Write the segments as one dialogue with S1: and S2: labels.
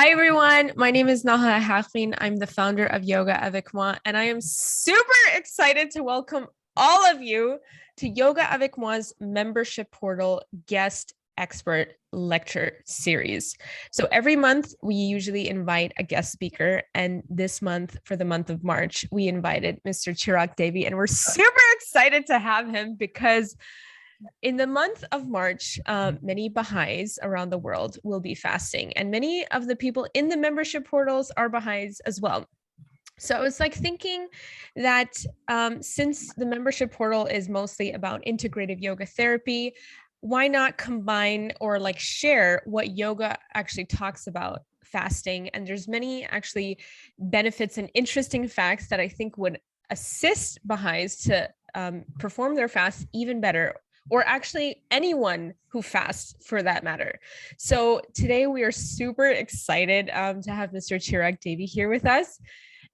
S1: Hi everyone, my name is Nahal. I'm the founder of Yoga Avec Moi, and I am super excited to welcome all of you to Yoga Avec Moi's membership portal guest expert lecture series. So every month we usually invite a guest speaker, and this month, for the month of March, we invited Mr. Chirag Devi, and we're super excited to have him because in the month of March, many Baha'is around the world will be fasting, and many of the people in the membership portals are Baha'is as well. So I was like thinking that since the membership portal is mostly about integrative yoga therapy, why not combine or like share what yoga actually talks about fasting? And there's many actually benefits and interesting facts that I think would assist Baha'is to perform their fast even better, or actually anyone who fasts for that matter. So today we are super excited to have Mr. Chirag Devi here with us.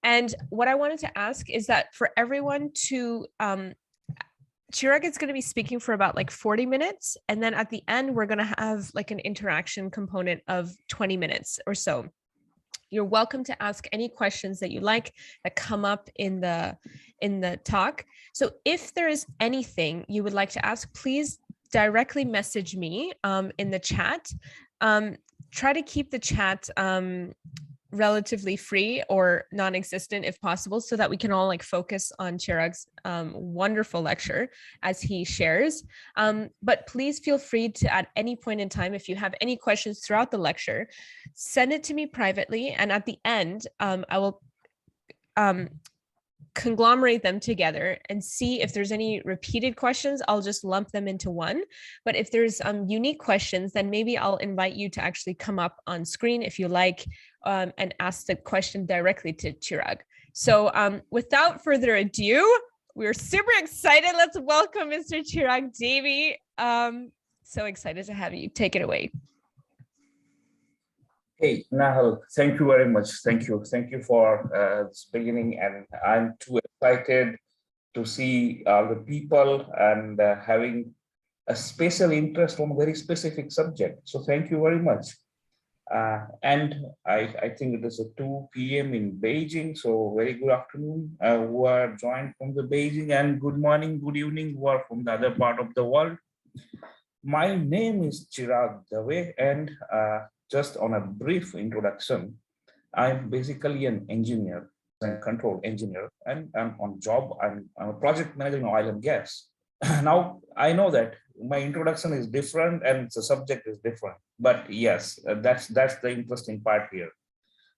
S1: And what I wanted to ask is that for everyone to, Chirag is going to be speaking for about like 40 minutes. And then at the end, we're going to have like an interaction component of 20 minutes or so. You're welcome to ask any questions that you like that come up in the talk. So if there is anything you would like to ask, please directly message me in the chat. Try to keep the chat relatively free or non-existent if possible, so that we can all like focus on Chirag's wonderful lecture as he shares. But please feel free to, at any point in time, if you have any questions throughout the lecture, send it to me privately, and at the end I will conglomerate them together and see if there's any repeated questions. I'll just lump them into one. But if there's unique questions, then maybe I'll invite you to actually come up on screen if you like, and ask the question directly to Chirag. So without further ado, we're super excited. Let's welcome Mr. Chirag Devi. So excited to have you. Take it away.
S2: Hey, Nahal, thank you very much. Thank you. Thank you for this beginning. And I'm too excited to see the people and having a special interest on a very specific subject. So thank you very much. And I think it is a 2 p.m. in Beijing. So very good afternoon who are joined from the Beijing, and good morning, good evening who are from the other part of the world. My name is Chirag Devi, and just on a brief introduction, I'm basically an engineer and control engineer, and I'm on job. I'm a project manager in oil and gas. Now, I know that my introduction is different and the subject is different, but yes, that's the interesting part here.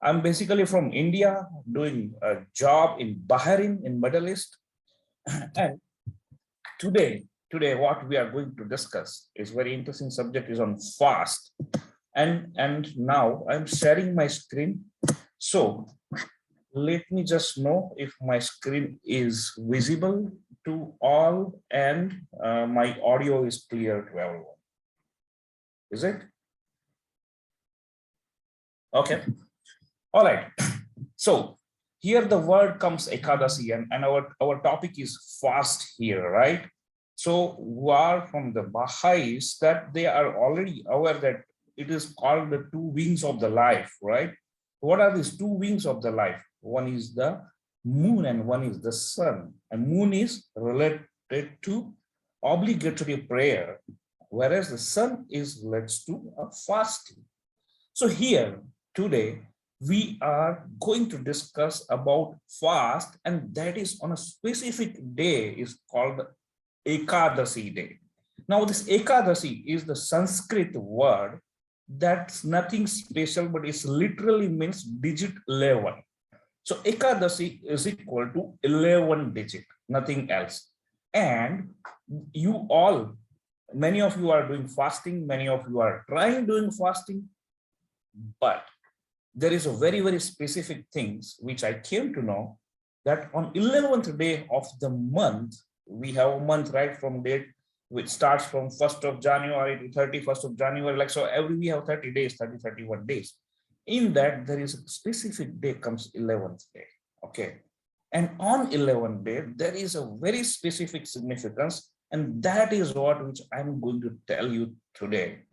S2: I'm basically from India, doing a job in Bahrain in Middle East, and today what we are going to discuss is very interesting subject, is on fast. And now I'm sharing my screen. So let me just know if my screen is visible to all and my audio is clear to everyone. Is it? Okay. All right. So here the word comes Ekadashi, and our topic is fast here, right? So who are from the Baha'is, that they are already aware that it is called the 2 wings of the life, right? What are these 2 wings of the life? One is the moon and one is the sun. And moon is related to obligatory prayer, whereas the sun is related to a fasting. So here today we are going to discuss about fast, and that is on a specific day, is called Ekadashi day. Now this Ekadashi is the Sanskrit word that's nothing special, but it's literally means digit 11. So Ekadashi is equal to 11 digit, nothing else. And you all, many of you are doing fasting, many of you are trying doing fasting, but there is a very, very specific things which I came to know, that on 11th day of the month, we have a month right from date which starts from 1st of January to 31st of January, like so we have 30 days, 31 days. In that there is a specific day comes 11th day, okay? And on 11th day, there is a very specific significance, and that is what which I'm going to tell you today.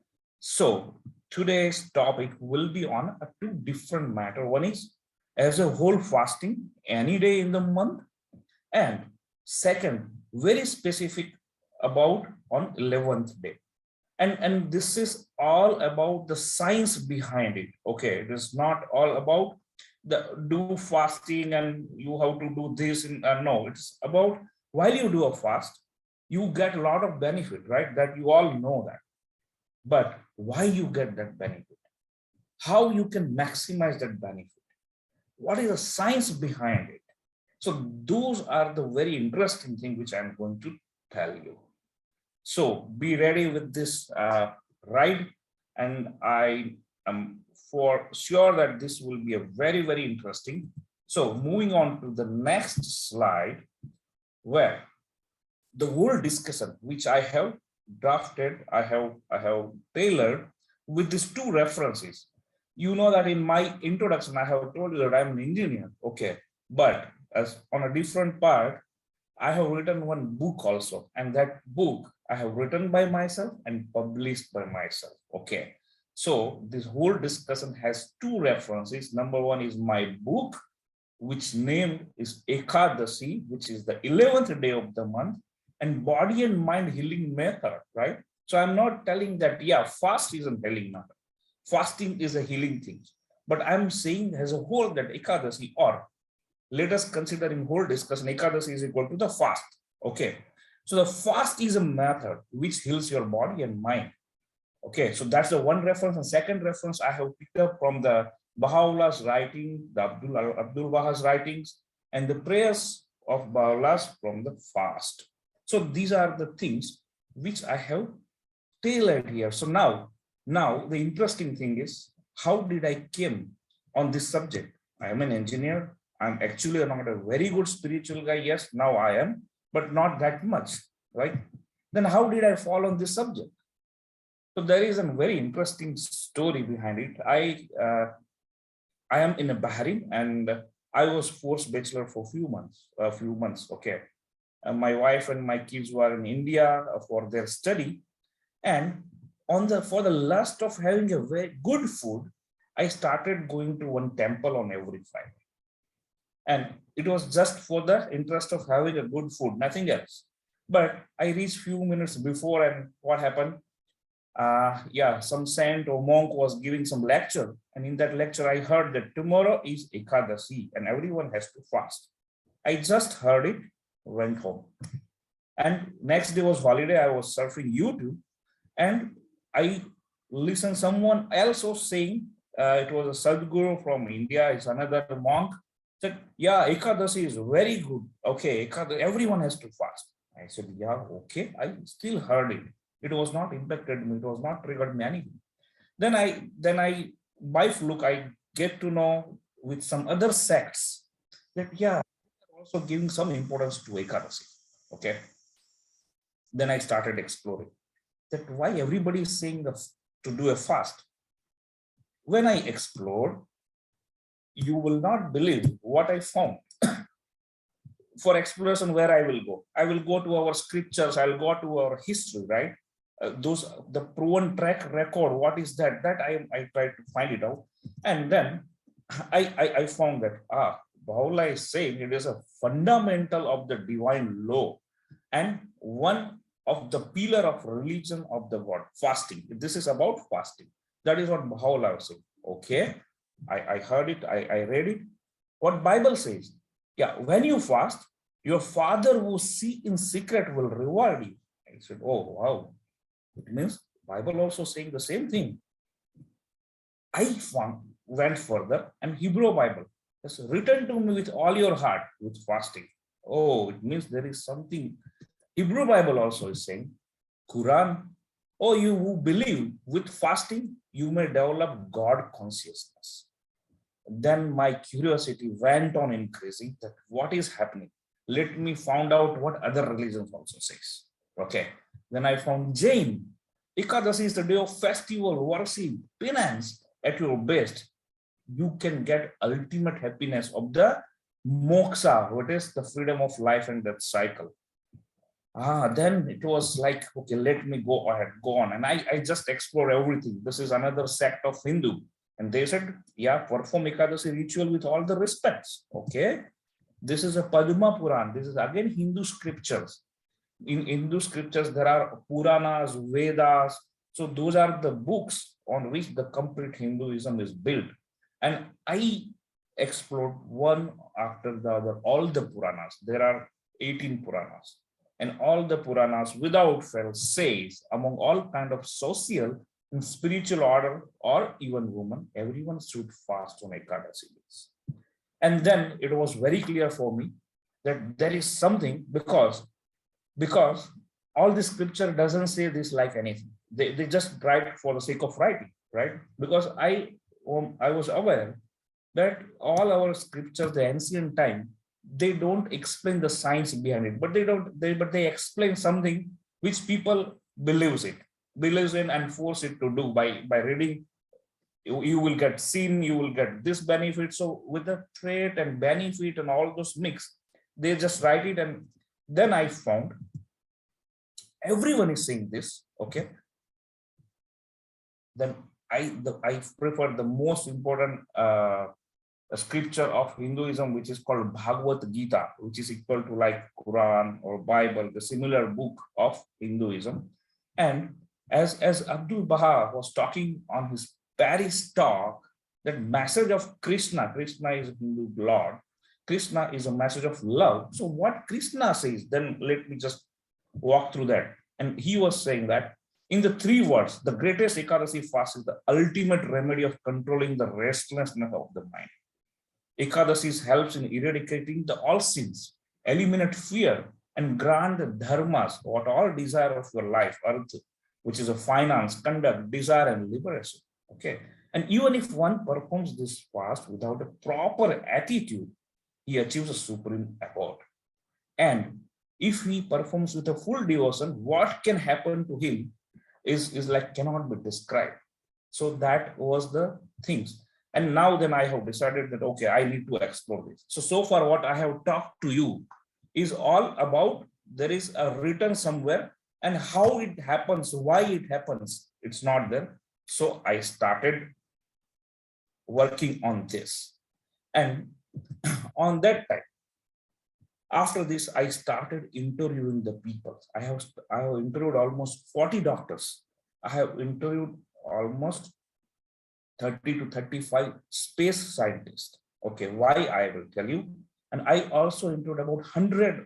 S2: So today's topic will be on a two different matter. One is as a whole fasting any day in the month, and second, very specific about on 11th day. And this is all about the science behind it. Okay, it is not all about the do fasting and you have to do this. No, it's about while you do a fast, you get a lot of benefit, right? That you all know that. But why you get that benefit? How you can maximize that benefit? What is the science behind it? So those are the very interesting thing which I'm going to tell you. So be ready with this ride, and I am for sure that this will be a very, very interesting. So moving on to the next slide, where the whole discussion which I have drafted, I have tailored with these two references. You know that in my introduction, I have told you that I'm an engineer, okay, but as on a different part, I have written one book also, and that book I have written by myself and published by myself. Okay, so this whole discussion has two references. Number one is my book, which name is Ekadashi, which is the 11th day of the month, and body and mind healing method, right? So I'm not telling that, yeah, fast is a healing method. Fasting is a healing thing. But I'm saying as a whole that Ekadashi, or let us consider in whole discussion, Ekadashi is equal to the fast. Okay, so the fast is a method which heals your body and mind. Okay, so that's the one reference. And second reference I have picked up from the Baha'u'llah's writing, the Abdul Baha's writings, and the prayers of Baha'u'llah's from the fast. So these are the things which I have tailored here. So now the interesting thing is, how did I came on this subject? I am an engineer. I'm actually not a very good spiritual guy. Yes, now I am, but not that much, right? Then how did I fall on this subject? So there is a very interesting story behind it. I am in a Bahrain, and I was forced bachelor for a few months. Okay, my wife and my kids were in India for their study, and for the lust of having a very good food, I started going to one temple on every Friday. And it was just for the interest of having a good food, nothing else. But I reached few minutes before, and what happened? Some saint or monk was giving some lecture. And in that lecture, I heard that tomorrow is Ekadashi and everyone has to fast. I just heard it, went home. And next day was holiday. I was surfing YouTube, and I listened someone else was saying, it was a Sadhguru from India, it's another monk, said, yeah, Ekadashi is very good. Okay, everyone has to fast. I said, yeah, okay. I still heard it. It was not impacted me. It was not triggered me anything. Then I by fluke, I get to know with some other sects that, yeah, also giving some importance to Ekadashi. Okay. Then I started exploring that why everybody is saying to do a fast. When I explored, you will not believe what I found. For exploration, where I will go to our scriptures, I'll go to our history, right? The proven track record, what is that? That I tried to find it out. And then I found that, Baha'u'llah is saying it is a fundamental of the divine law and one of the pillar of religion of the God, fasting. This is about fasting. That is what Baha'u'llah is saying. Okay, I heard it, I read it. What Bible says, yeah, when you fast, your Father who see in secret will reward you. I said, oh, wow. It means Bible also saying the same thing. I went further, and Hebrew Bible has written to me with all your heart with fasting. Oh, it means there is something. Hebrew Bible also is saying, Quran, oh, you who believe with fasting, you may develop God consciousness. Then my curiosity went on increasing that what is happening. Let me find out what other religions also says. Okay. Then I found Jain. Ekadashi is the day of festival, worship, penance at your best. You can get ultimate happiness of the moksha, what is the freedom of life and death cycle. Then it was like, okay, let me go ahead, go on. And I just explored everything. This is another sect of Hindu. And they said, yeah, perform Ekadasi ritual with all the respects. Okay. This is a Padma Puran. This is again Hindu scriptures. In Hindu scriptures, there are Puranas, Vedas. So those are the books on which the complete Hinduism is built. And I explored one after the other, all the Puranas. There are 18 Puranas. And all the Puranas without fail says among all kind of social and spiritual order or even women, everyone should fast on Ekadasi days. And then it was very clear for me that there is something because all the scripture doesn't say this like anything. They just write for the sake of writing, right? Because I was aware that all our scriptures, the ancient time, they don't explain the science behind it, but they explain something which people believes in and force it to do by reading. You will get sin, you will get this benefit. So with the trait and benefit and all those mix, they just write it. And then I found everyone is saying this. Okay. Then I prefer the most important scripture of Hinduism, which is called Bhagavad Gita, which is equal to like Quran or Bible, the similar book of Hinduism. And as Abdul Baha was talking on his Paris talk, that message of Krishna is Hindu Lord. Krishna is a message of love. So what Krishna says, then let me just walk through that. And he was saying that in the 3 words, the greatest Ekadasi fast is the ultimate remedy of controlling the restlessness of the mind. Ekadasi helps in eradicating all sins, eliminate fear, and grant the dharmas, what all desire of your life, earth, which is a finance, conduct, desire, and liberation. Okay. And even if one performs this fast without a proper attitude, he achieves a supreme abode. And if he performs with a full devotion, what can happen to him is like cannot be described. So that was the things. And now then I have decided that, okay, I need to explore this. So far what I have talked to you is all about, there is a written somewhere and how it happens, why it happens, it's not there. So I started working on this. And on that time, after this, I started interviewing the people. I have interviewed almost 40 doctors. I have interviewed almost 30 to 35 space scientists. Okay, why I will tell you. And I also interviewed about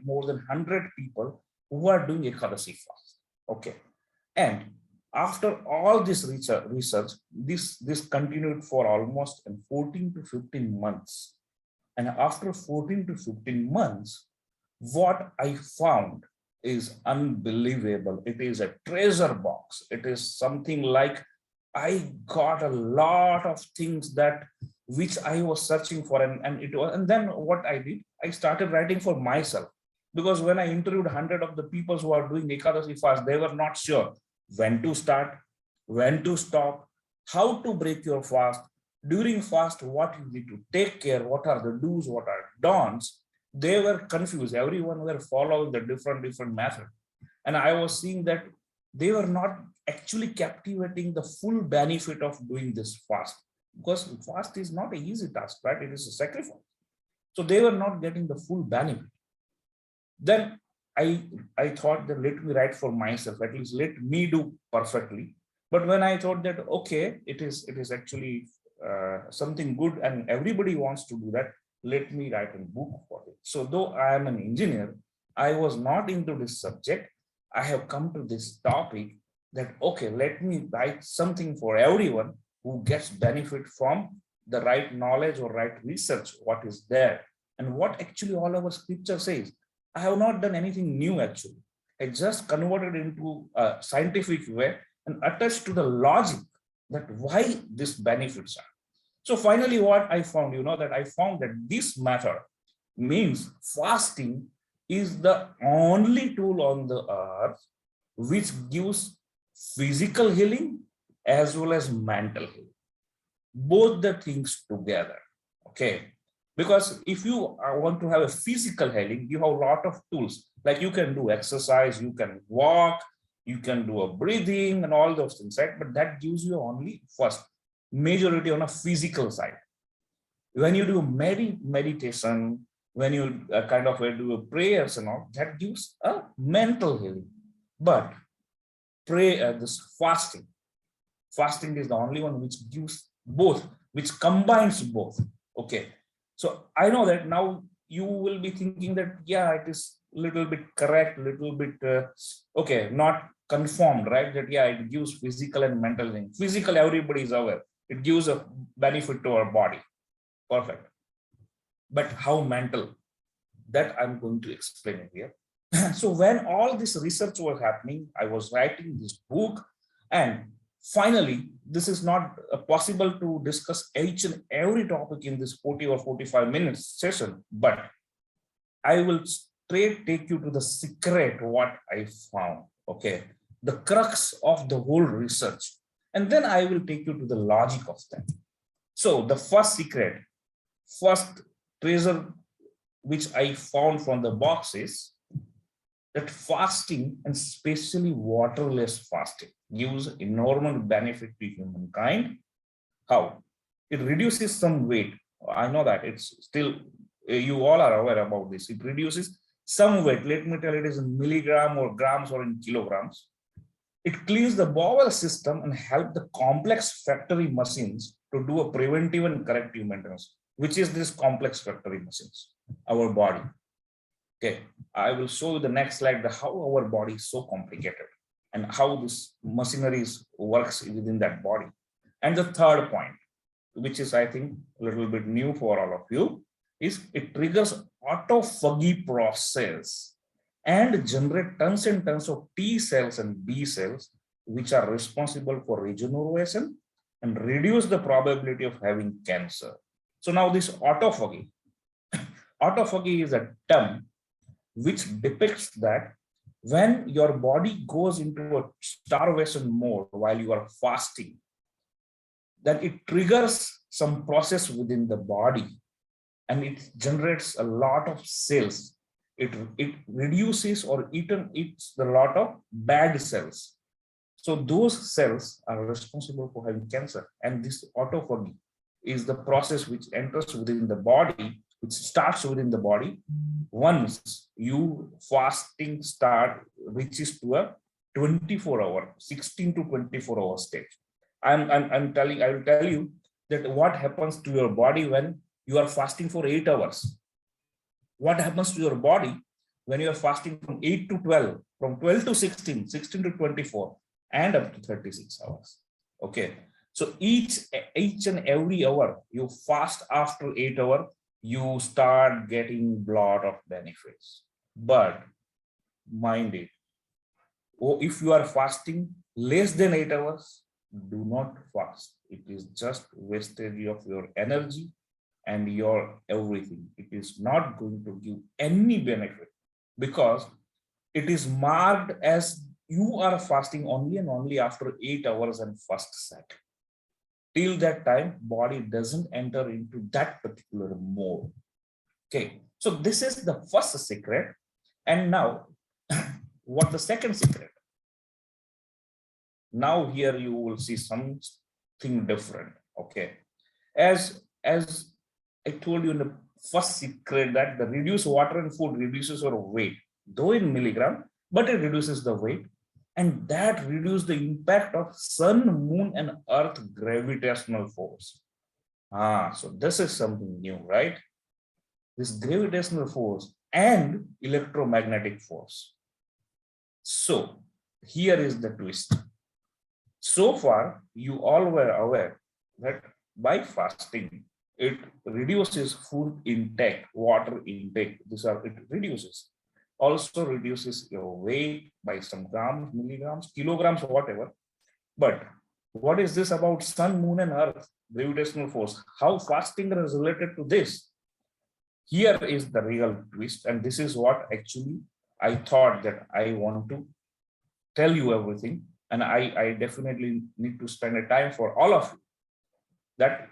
S2: more than 100 people who are doing Ekadasi fast. Okay, and after all this research, this continued for almost 14 to 15 months. And after 14 to 15 months, what I found is unbelievable. It is a treasure box. It is something like I got a lot of things that which I was searching for, and then what I did, I started writing for myself, because when I interviewed 100 of the people who are doing Ekadasi fast, they were not sure when to start, when to stop, how to break your fast, during fast, what you need to take care, what are the do's, what are don'ts. They were confused. Everyone were following the different method. And I was seeing that they were not actually captivating the full benefit of doing this fast, because fast is not an easy task, right? It is a sacrifice. So they were not getting the full benefit. Then I thought that let me write for myself, at least let me do perfectly. But when I thought that, okay, it is actually something good and everybody wants to do that, let me write a book for it. So though I am an engineer, I was not into this subject. I have come to this topic that, okay, let me write something for everyone who gets benefit from the right knowledge or right research, what is there and what actually all our scripture says. I have not done anything new actually. I just converted into a scientific way and attached to the logic that why these benefits are. So finally what I found, that I found that this method means fasting is the only tool on the earth which gives physical healing as well as mental healing. Both the things together. Okay. Because if you want to have a physical healing, you have a lot of tools. Like you can do exercise, you can walk, you can do a breathing and all those things, right? But that gives you only first majority on a physical side. When you do meditation, when you kind of do prayers and all, that gives a mental healing. But this fasting is the only one which gives both, which combines both. Okay, so I know that now you will be thinking that, yeah, it is a little bit correct, little bit okay, not conformed, right? That yeah, it gives physical and mental thing. Physical, everybody is aware, it gives a benefit to our body, perfect. But how mental, that I'm going to explain here. So when all this research was happening, I was writing this book, and finally, this is not possible to discuss each and every topic in this 40 or 45 minutes session, but I will straight take you to the secret, what I found, okay, the crux of the whole research, and then I will take you to the logic of that. So the first secret, first treasure which I found from the box is that fasting, and especially waterless fasting, gives enormous benefit to humankind. How? It reduces some weight. I know that it's still, you all are aware about this. It reduces some weight. Let me tell you, it is in milligram or grams or in kilograms. It cleans the bowel system and help the complex factory machines to do a preventive and corrective maintenance, which is this complex factory machines, our body. Okay, I will show you the next slide, how our body is so complicated and how this machinery works within that body. And the third point, which is I think a little bit new for all of you, is it triggers autophagy process and generate tons and tons of T cells and B cells, which are responsible for regeneration and reduce the probability of having cancer. So now this autophagy, autophagy is a term which depicts that when your body goes into a starvation mode while you are fasting, then it triggers some process within the body and it generates a lot of cells. It reduces or eats a lot of bad cells. So those cells are responsible for having cancer. And this autophagy is the process which enters within the body, which starts within the body once you fasting reaches to a 24-hour, 16 to 24-hour stage. I will tell you that what happens to your body when you are fasting for 8 hours. What happens to your body when you are fasting from 8 to 12, from 12 to 16, 16 to 24, and up to 36 hours. Okay. So each and every hour you fast after 8 hours, you start getting a lot of benefits. But mind it, if you are fasting less than 8 hours, do not fast. It is just wastage of your energy and your everything. It is not going to give any benefit because it is marked as you are fasting only and only after 8 hours and first set. Till that time, body doesn't enter into that particular mode. Okay, so this is the first secret. And now, what the second secret? Now here you will see something different. Okay, as I told you in the first secret that the reduced water and food reduces your weight, though in milligram, but it reduces the weight. And that reduces the impact of sun, moon, and earth gravitational force. So this is something new, right? This gravitational force and electromagnetic force. So here is the twist. So far, you all were aware that by fasting, it reduces food intake, water intake. It reduces. Also reduces your weight by some grams, milligrams, kilograms, whatever. But what is this about sun, moon, and earth, gravitational force? How fasting is related to this? Here is the real twist, and this is what actually I thought that I want to tell you everything, and I definitely need to spend a time for all of you that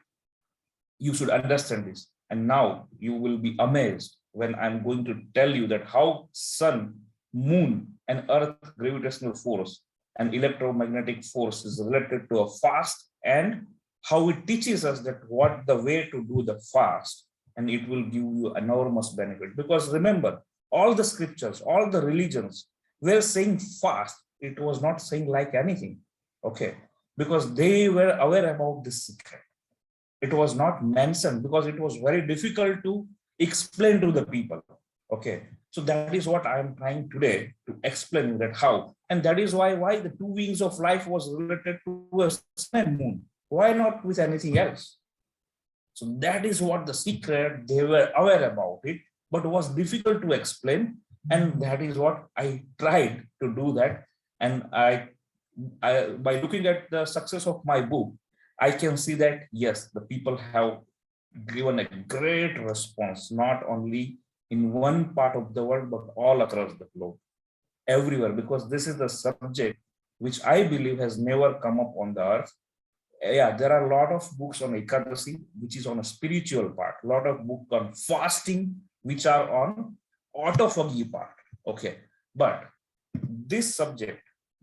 S2: you should understand this. And now you will be amazed when I'm going to tell you that how sun, moon, and earth gravitational force and electromagnetic force is related to a fast, and how it teaches us that what the way to do the fast, and it will give you enormous benefit. Because remember, all the scriptures, all the religions were saying fast. It was not saying like anything, okay? Because they were aware about this secret. It was not mentioned because it was very difficult to explain to the people, okay? So that is what I am trying today to explain that how, and that is why the two wings of life was related to a sun and moon. Why not with anything else? So that is what the secret, they were aware about it, but it was difficult to explain. And that is what I tried to do that. And I by looking at the success of my book, I can see that, yes, the people have given a great response, not only in one part of the world, but all across the globe, everywhere, because this is the subject which I believe has never come up on the earth. Yeah, there are a lot of books on Ekadashi, which is on a spiritual part, a lot of books on fasting, which are on autophagy part, okay? But this subject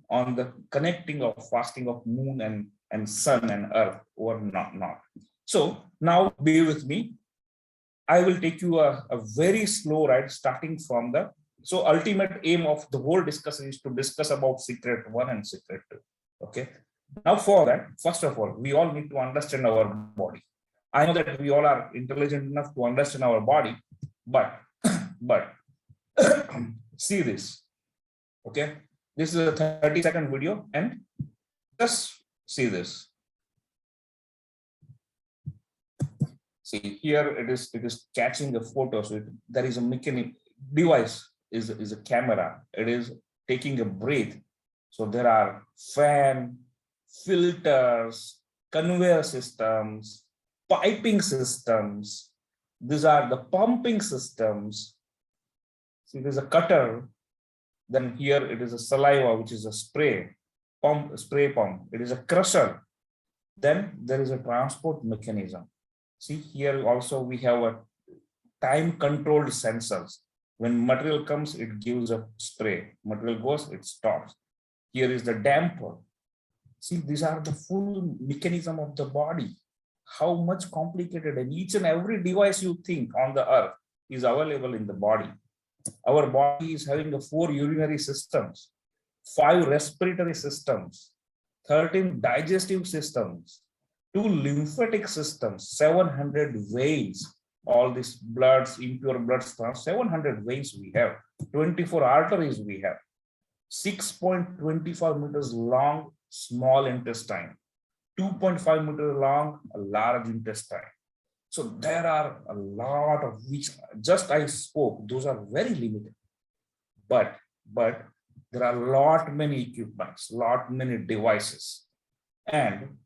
S2: on the connecting of fasting of moon and sun and earth were not. So now be with me. I will take you a very slow ride starting from the, so ultimate aim of the whole discussion is to discuss about secret 1 and secret 2, okay? Now for that, first of all, we all need to understand our body. I know that we all are intelligent enough to understand our body, but see this, okay? This is a 30-second video, and just see this. See here, it is catching a photo. So there is a mechanic device, is a camera. It is taking a breath. So there are fan, filters, conveyor systems, piping systems. These are the pumping systems. See, there's a cutter. Then here it is a saliva, which is a spray pump. It is a crusher. Then there is a transport mechanism. See here also we have a time controlled sensors. When material comes, it gives a spray. Material goes, it stops. Here is the damper. See, these are the full mechanism of the body. How much complicated, and each and every device you think on the earth is available in the body. Our body is having 4 urinary systems, 5 respiratory systems, 13 digestive systems, 2 lymphatic systems, 700 veins, all these bloods, impure bloods, 700 veins we have, 24 arteries we have, 6.25 meters long small intestine, 2.5 meters long a large intestine. So there are a lot of which just I spoke, those are very limited. But there are lot many equipments, lot many devices. And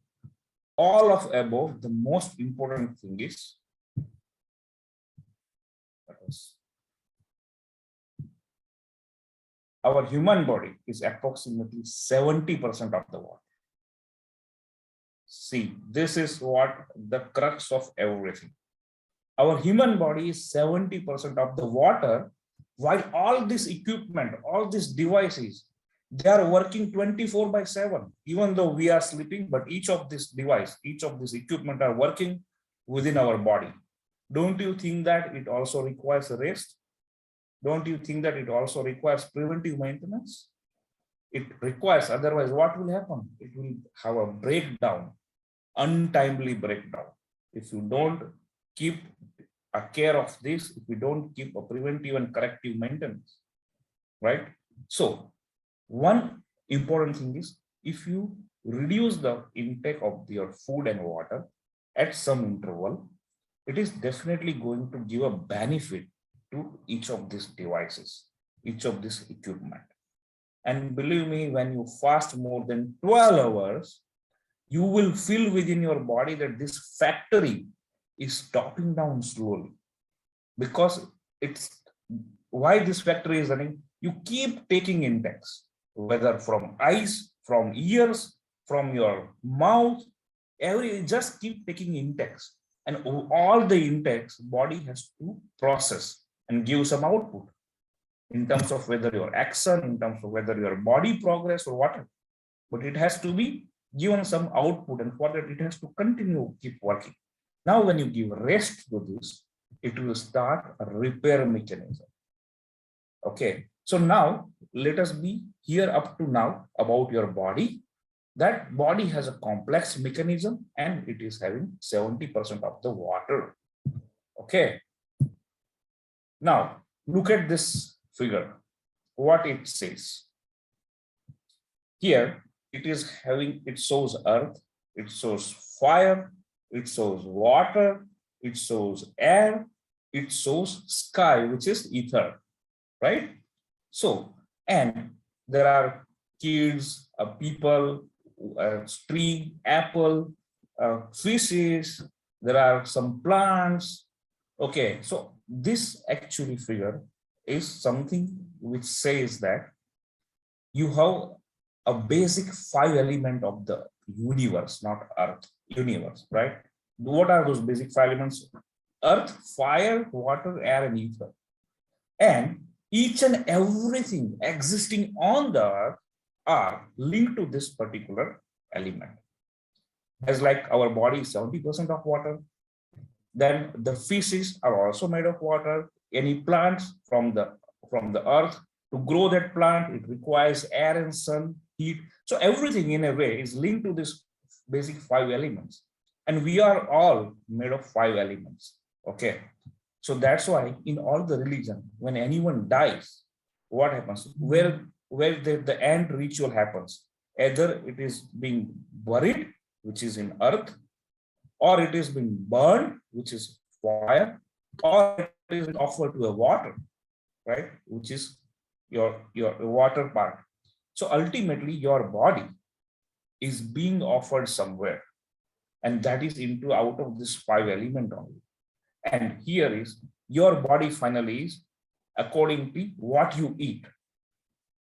S2: all of above, the most important thing is our human body is approximately 70% of the water. See, this is what the crux of everything. Our human body is 70% of the water, while all this equipment, all these devices, they are working 24/7, even though we are sleeping, but each of this device, each of this equipment are working within our body. Don't you think that it also requires rest? Don't you think that it also requires preventive maintenance? It requires, otherwise what will happen? It will have a breakdown, untimely breakdown. If you don't keep a care of this, if you don't keep a preventive and corrective maintenance, right? So one important thing is, if you reduce the intake of your food and water at some interval, it is definitely going to give a benefit to each of these devices, each of this equipment. And believe me, when you fast more than 12 hours, you will feel within your body that this factory is stopping down slowly. Because it's why this factory is running, you keep taking intakes, whether from eyes, from ears, from your mouth, just keep taking intakes. and all the intakes body has to process and give some output in terms of whether your action, in terms of whether your body progress or whatever. But it has to be given some output, and for that it has to continue, keep working. Now, when you give rest to this, it will start a repair mechanism. Okay, so now let us be here up to now about your body. That body has a complex mechanism and it is having 70% of the water. Okay. Now look at this figure, what it says. Here it is having, it shows earth, it shows fire, it shows water, it shows air, it shows sky, which is ether, right? So, and there are kids, people, tree, apple, fishes, there are some plants. Okay, so this actually figure is something which says that you have a basic 5 element of the universe, not earth, universe, right? What are those basic 5 elements? Earth, fire, water, air, and ether. And each and everything existing on the earth are linked to this particular element. As like our body is 70% of water, then the fishes are also made of water. Any plants from the earth, to grow that plant, it requires air and sun, heat. So everything in a way is linked to this basic 5 elements. And we are all made of 5 elements. Okay. So that's why in all the religion, when anyone dies, what happens? Where the end ritual happens, either it is being buried, which is in earth, or it is being burned, which is fire, or it is offered to a water, right, which is your water part. So ultimately your body is being offered somewhere, and that is into out of this 5 element only. And here is your body finally is according to what you eat,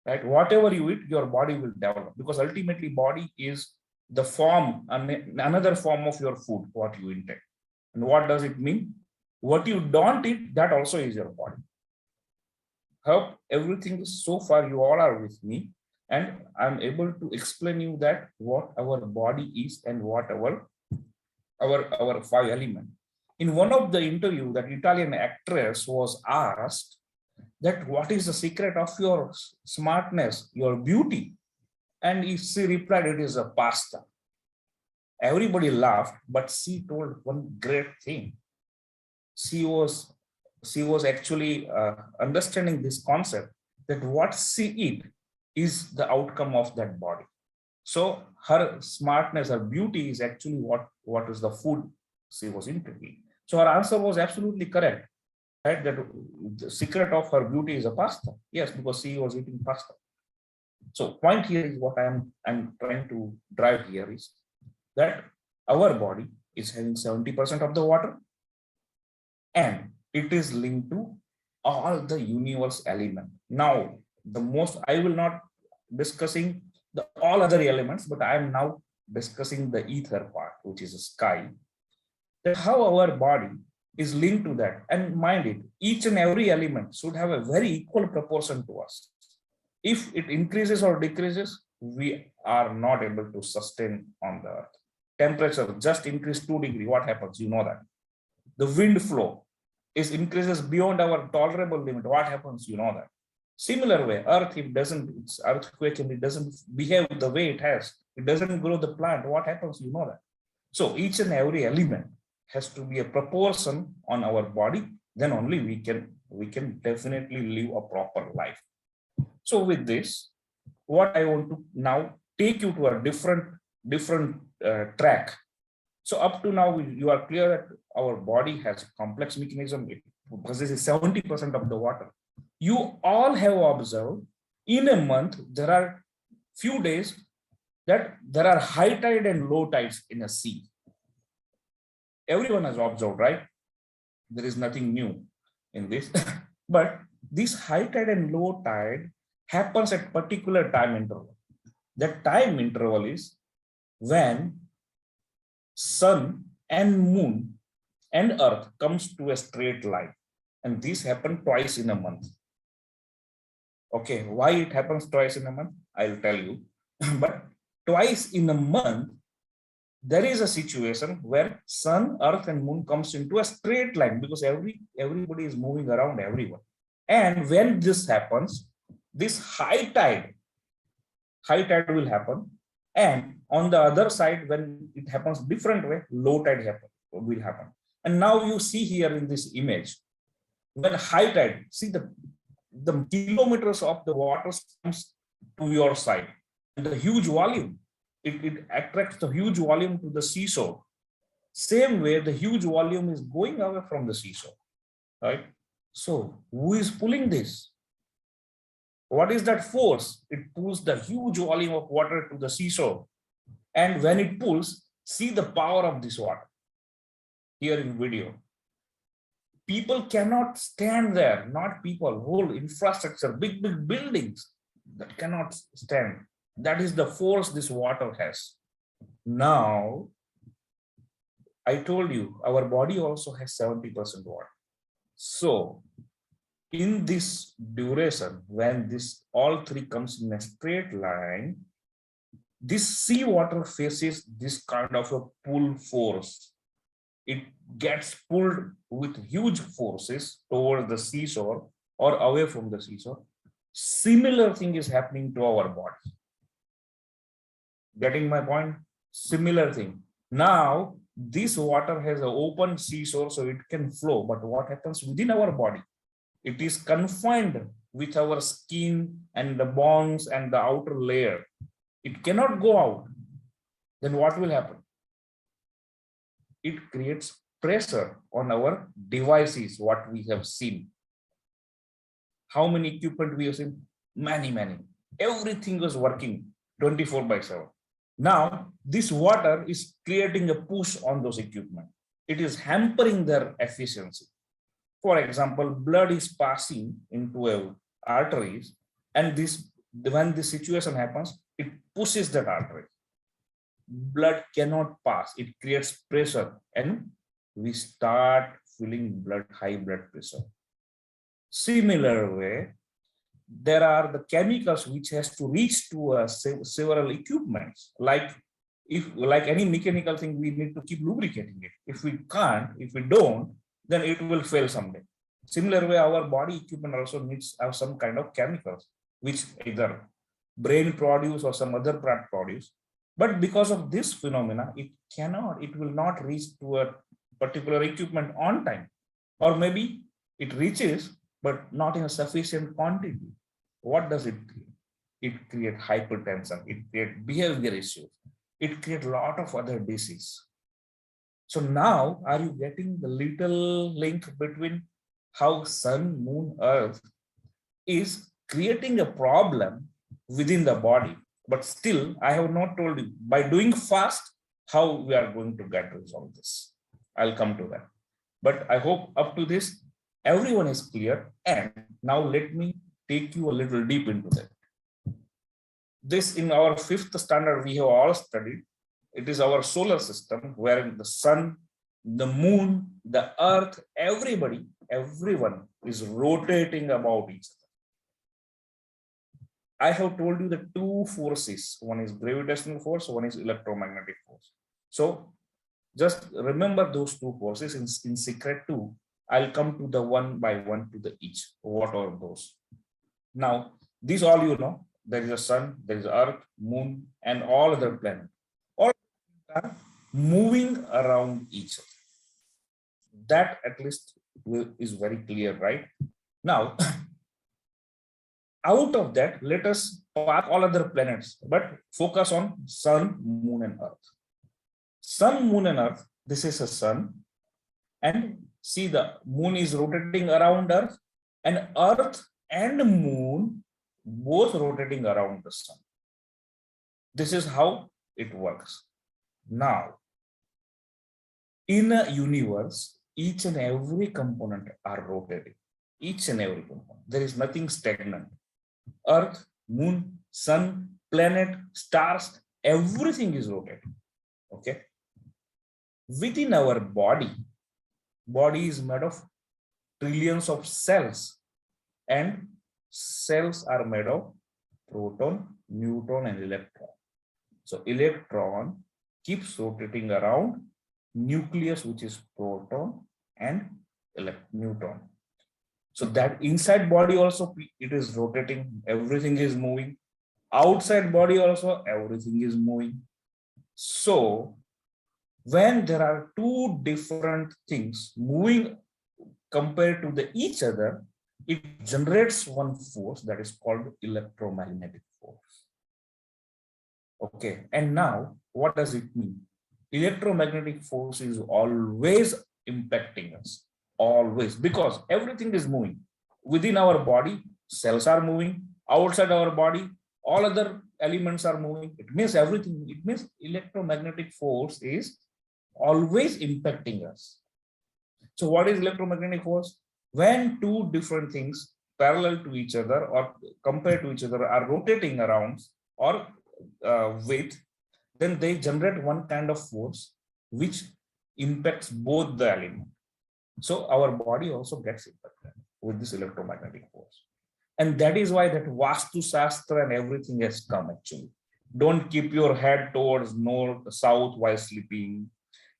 S2: right? Whatever you eat, your body will develop, because ultimately body is the form, another form of your food, what you intake. And what does it mean? What you don't eat, that also is your body. Hope everything so far you all are with me, and I'm able to explain you that what our body is and what our 5 element. In one of the interview, that Italian actress was asked that what is the secret of your smartness, your beauty? And she replied, it is a pasta. Everybody laughed, but she told one great thing. She was actually understanding this concept that what she eat is the outcome of that body. So her smartness, her beauty is actually what is the food she was interviewing. So her answer was absolutely correct, right? That the secret of her beauty is a pasta. Yes, because she was eating pasta. So point here is what I'm trying to drive here is that our body is having 70% of the water, and it is linked to all the universe element. Now, the most, I will not discussing the all other elements, but I am now discussing the ether part, which is the sky. That how our body is linked to that. And mind it, each and every element should have a very equal proportion to us. If it increases or decreases, we are not able to sustain on the earth. Temperature just increase 2 degrees. What happens? You know that. The wind flow is increases beyond our tolerable limit. What happens? You know that. Similar way, earth, if it's earthquake and it doesn't behave the way it has, it doesn't grow the plant. What happens? You know that. So each and every element has to be a proportion on our body. Then only we can definitely live a proper life. So with this, what I want to now take you to a different track. So up to now, you are clear that our body has a complex mechanism. It possesses 70% of the water. You all have observed in a month, there are few days that there are high tide and low tides in a sea. Everyone has observed, right? There is nothing new in this. But this high tide and low tide happens at particular time interval. That time interval is when sun and moon and Earth comes to a straight line. And this happens twice in a month. Okay, why it happens twice in a month? I'll tell you. But twice in a month, there is a situation where Sun, Earth, and Moon comes into a straight line because everybody is moving around everyone. And when this happens, this high tide will happen. And on the other side, when it happens different way, low tide will happen. And now you see here in this image, when high tide, see the kilometers of the water comes to your side, and the huge volume, it attracts the huge volume to the seashore. Same way, the huge volume is going away from the seashore, right? So who is pulling this? What is that force? It pulls the huge volume of water to the seashore. And when it pulls, see the power of this water here in video. People cannot stand there, not people, whole infrastructure, big buildings that cannot stand. That is the force this water has. Now, I told you, our body also has 70% water. So, in this duration, when this all three comes in a straight line, this seawater faces this kind of a pull force. It gets pulled with huge forces towards the seashore or away from the seashore. Similar thing is happening to our body. Getting my point? Similar thing. Now, this water has an open seashore, so it can flow. But what happens within our body? It is confined with our skin and the bones and the outer layer. It cannot go out. Then what will happen? It creates pressure on our devices, what we have seen. How many equipment we have seen? Many. Everything was working 24/7. Now, this water is creating a push on those equipment. It is hampering their efficiency. For example, blood is passing into arteries, and when this situation happens, it pushes that artery. Blood cannot pass. It creates pressure, and we start feeling high blood pressure. Similar way, there are the chemicals which has to reach to several equipments. Like any mechanical thing, we need to keep lubricating it. If we don't, then it will fail someday. Similar way, our body equipment also needs to have some kind of chemicals, which either brain produce or some other part produce. But because of this phenomena, it will not reach to a particular equipment on time. Or maybe it reaches, but not in a sufficient quantity. What does it create? It creates hypertension. It creates behavior issues. It creates a lot of other disease. So now, are you getting the little link between how Sun, Moon, Earth is creating a problem within the body? But still, I have not told you by doing fast how we are going to get resolve this. I'll come to that. But I hope up to this, everyone is clear. And now let me take you a little deep into that. This in our 5th standard, we have all studied. It is our solar system wherein the sun, the moon, the earth, everyone is rotating about each other. I have told you the two forces. One is gravitational force, one is electromagnetic force. So just remember those two forces in secret too. I'll come to the one by one to the each. What are those? Now, these all you know. There is a sun, there is earth, moon, and all other planets. All are moving around each other. That at least is very clear, right? Now, out of that, let us park all other planets, but focus on sun, moon, and earth. Sun, moon, and earth, this is a sun. And see, the moon is rotating around earth, and earth and moon both rotating around the sun. This is how it works. Now, in a universe, each and every component are rotating. Each and every component. There is nothing stagnant. Earth, moon, sun, planet, stars, everything is rotating. Okay. Within our body, body is made of trillions of cells, and cells are made of proton, neutron, and electron. So electron keeps rotating around nucleus, which is proton and neutron. So that inside body also it is rotating, everything is moving. Outside body also everything is moving. So when there are two different things moving compared to each other, it generates one force that is called electromagnetic force. Okay, and now what does it mean? Electromagnetic force is always impacting us, always, because everything is moving. Within our body, cells are moving. Outside our body, all other elements are moving. It means everything. It means electromagnetic force is always impacting us. So what is electromagnetic force? When two different things parallel to each other or compared to each other are rotating around or with, then they generate one kind of force which impacts both the element. So our body also gets impacted with this electromagnetic force. And that is why that Vastu Shastra and everything has come actually. Don't keep your head towards north, south while sleeping.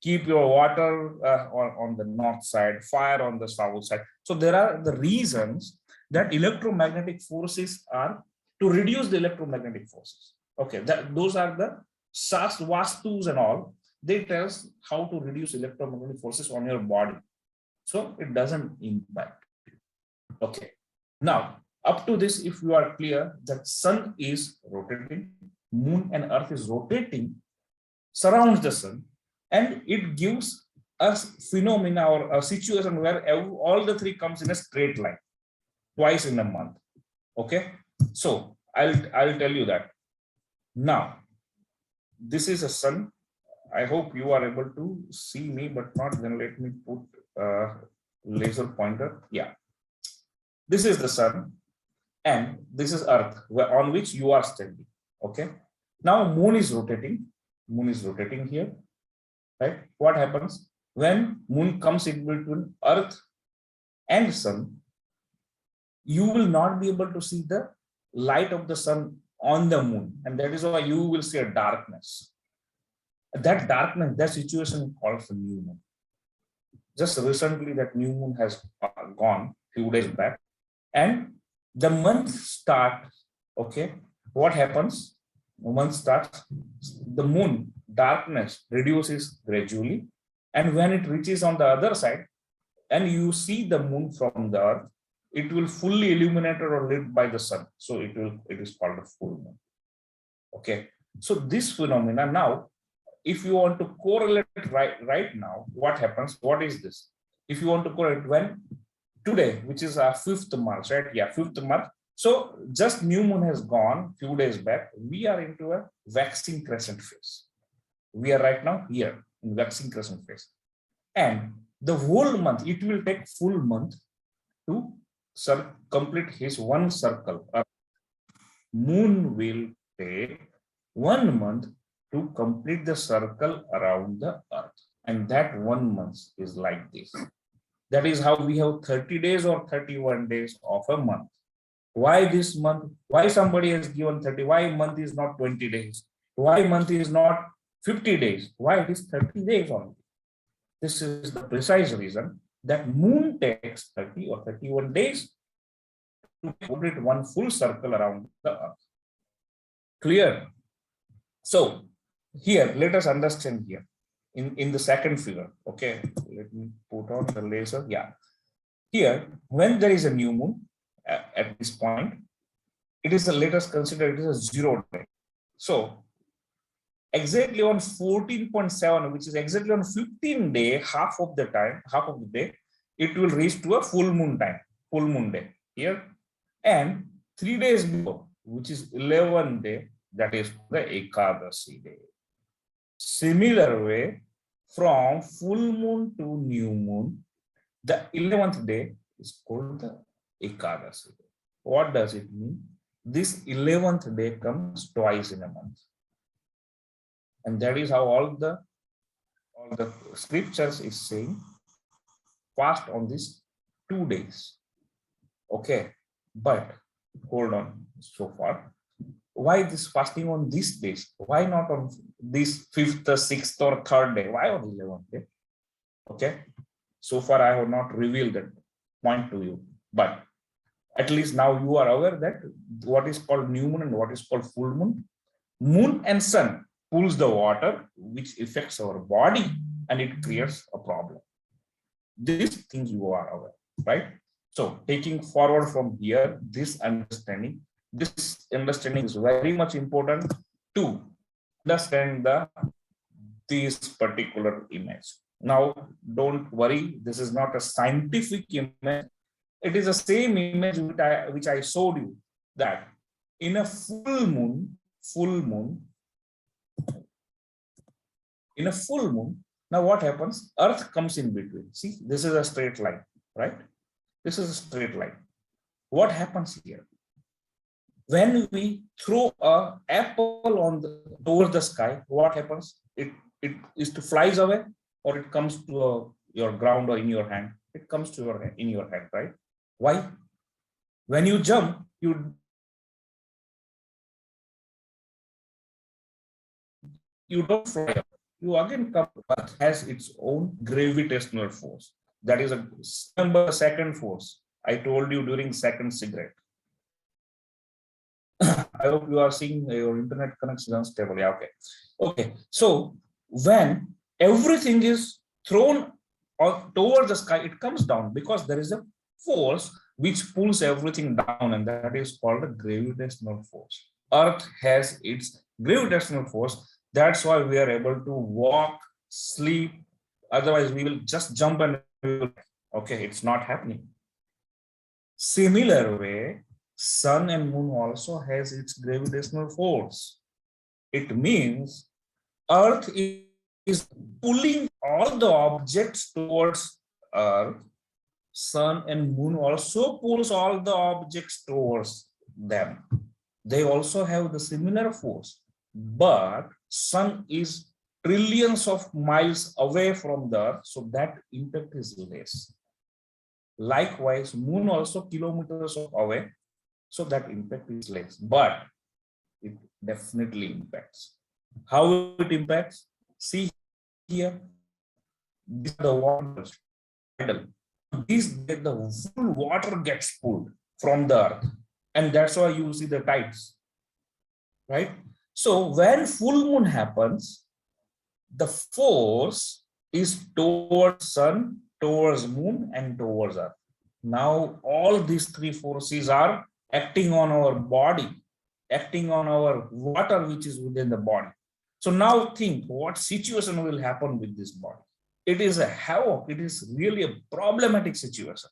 S2: Keep your water on the north side, fire on the south side. So there are the reasons that electromagnetic forces are to reduce the electromagnetic forces. Okay, those are the Vastus and all. They tell us how to reduce electromagnetic forces on your body, so it doesn't impact. Okay, now up to this, if you are clear that sun is rotating, moon and earth is rotating, surrounds the sun, and it gives us phenomena or a situation where all the three comes in a straight line twice in a month. Okay, so I'll tell you that. Now this is a sun. I hope you are able to see me, but not, then let me put laser pointer. Yeah, this is the sun and this is earth on which you are standing. Okay, now moon is rotating here, right? What happens when moon comes in between earth and sun? You will not be able to see the light of the sun on the moon, and that is why you will see a darkness. That darkness, that situation is called the new moon. Just recently that new moon has gone few days back, and the month starts. Okay, what happens? The month starts, the moon darkness reduces gradually, and when it reaches on the other side and you see the moon from the earth, it will fully illuminated or lit by the sun. So it is called a full moon. Okay, so this phenomena, now if you want to correlate right now, what happens? What is this? If you want to correlate, when today, which is 5th March, right? Yeah, 5th March. So just new moon has gone few days back. We are into a waxing crescent phase. We are right now here in waxing crescent phase. And the whole month, it will take full month to complete his one circle. Moon will take 1 month to complete the circle around the earth. And that 1 month is like this. That is how we have 30 days or 31 days of a month. Why this month? Why somebody has given 30? Why month is not 20 days? Why month is not 50 days? Why it is 30 days only? This is the precise reason that moon takes 30 or 31 days to complete one full circle around the earth. Clear? So here, let us understand here in the second figure. Okay, let me put on the laser. Yeah, here when there is a new moon at this point, it is let us consider it is a 0 day. So exactly on 14.7, which is exactly on 15 day, half of the day, it will reach to a full moon time, full moon day here. And 3 days before, which is 11 day, that is the Ekadashi day. Similar way, from full moon to new moon, the 11th day is called the Ekadashi day. What does it mean? This 11th day comes twice in a month. And that is how all the scriptures is saying fast on these 2 days. Okay, but hold on so far. Why this fasting on these days? Why not on this 5th, 6th, or 3rd day? Why on 11th day? Okay, so far I have not revealed that point to you, but at least now you are aware that what is called new moon and what is called full moon. Moon and sun pulls the water, which affects our body, and it creates a problem. These things you are aware, right? So taking forward from here, this understanding is very much important to understand this particular image. Now, don't worry, this is not a scientific image. It is the same image which I showed you, that in a full moon, now what happens? Earth comes in between. See, this is a straight line, right? This is a straight line. What happens here? When we throw an apple towards the sky, what happens? It is to flies away, or it comes to your ground or in your hand. It comes to in your hand, right? Why? When you jump, you don't fly up. You again come. Earth has its own gravitational force. That is remember second force. I told you during second cigarette. I hope you are seeing your internet connection unstable. Yeah, okay. Okay. So when everything is thrown towards the sky, it comes down because there is a force which pulls everything down, and that is called a gravitational force. Earth has its gravitational force. That's why we are able to walk, sleep. Otherwise, we will just jump and okay, it's not happening. Similar way, sun and moon also has its gravitational force. It means Earth is pulling all the objects towards Earth. Sun and moon also pulls all the objects towards them. They also have the similar force, but sun is trillions of miles away from the Earth, so that impact is less. Likewise, moon also kilometers away, so that impact is less, but it definitely impacts. How it impacts? See here, these are the waters, tidal. The full water gets pulled from the Earth, and that's why you see the tides, right? So when full moon happens, the force is towards sun, towards moon, and towards Earth. Now all these three forces are acting on our body, acting on our water which is within the body. So now think what situation will happen with this body. It is a havoc. It is really a problematic situation.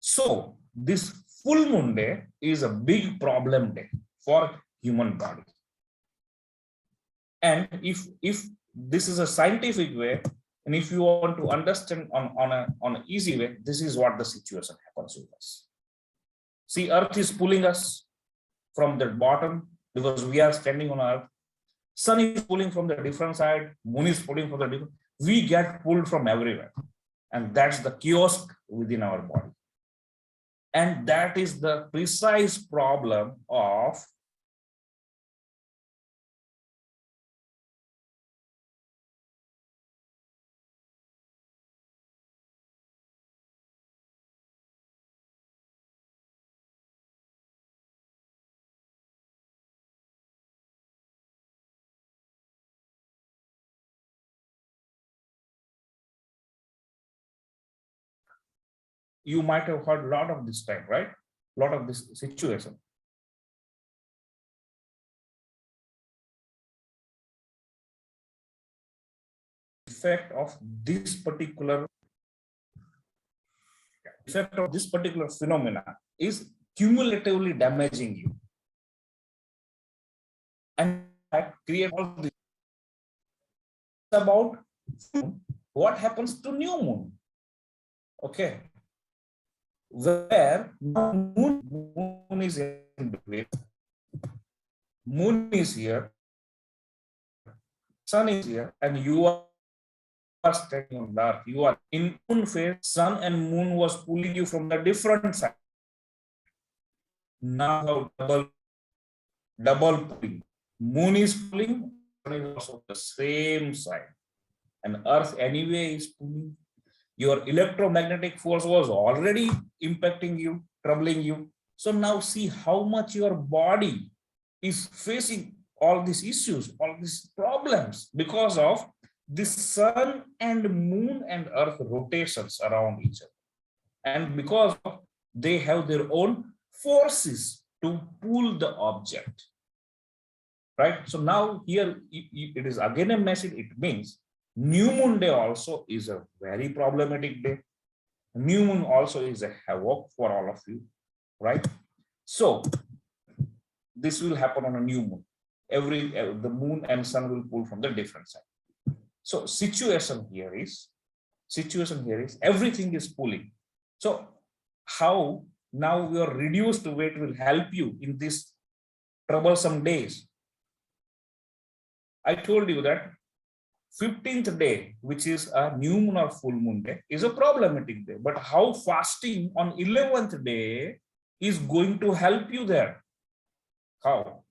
S2: So this full moon day is a big problem day for human body. And if this is a scientific way, and if you want to understand on an easy way, this is what the situation happens with us. See, Earth is pulling us from the bottom because we are standing on Earth. Sun is pulling from the different side. Moon is pulling from the different. We get pulled from everywhere, and that's the kiosk within our body. And that is the precise problem of you might have heard a lot of this time, right? A lot of this situation. Effect of this particular phenomena is cumulatively damaging you, and that create all this. About what happens to new moon. Okay, where moon is in between, moon is here, sun is here, and you are standing on the earth, you are in moon phase, sun and moon was pulling you from the different side. Now double pulling. Moon is pulling, sun is also the same side. And earth anyway is pulling. Your electromagnetic force was already impacting you, troubling you. So now see how much your body is facing all these issues, all these problems because of the sun and moon and earth rotations around each other. And because they have their own forces to pull the object. Right? So now here it is again a message. It means new moon day also is a very problematic day. New moon also is a havoc for all of you, right? So this will happen on a new moon. The moon and sun will pull from the different side. So situation here is everything is pulling. So how now your reduced weight will help you in these troublesome days? I told you that 15th day, which is a new moon or full moon day, is a problematic day. But how fasting on 11th day is going to help you there? How?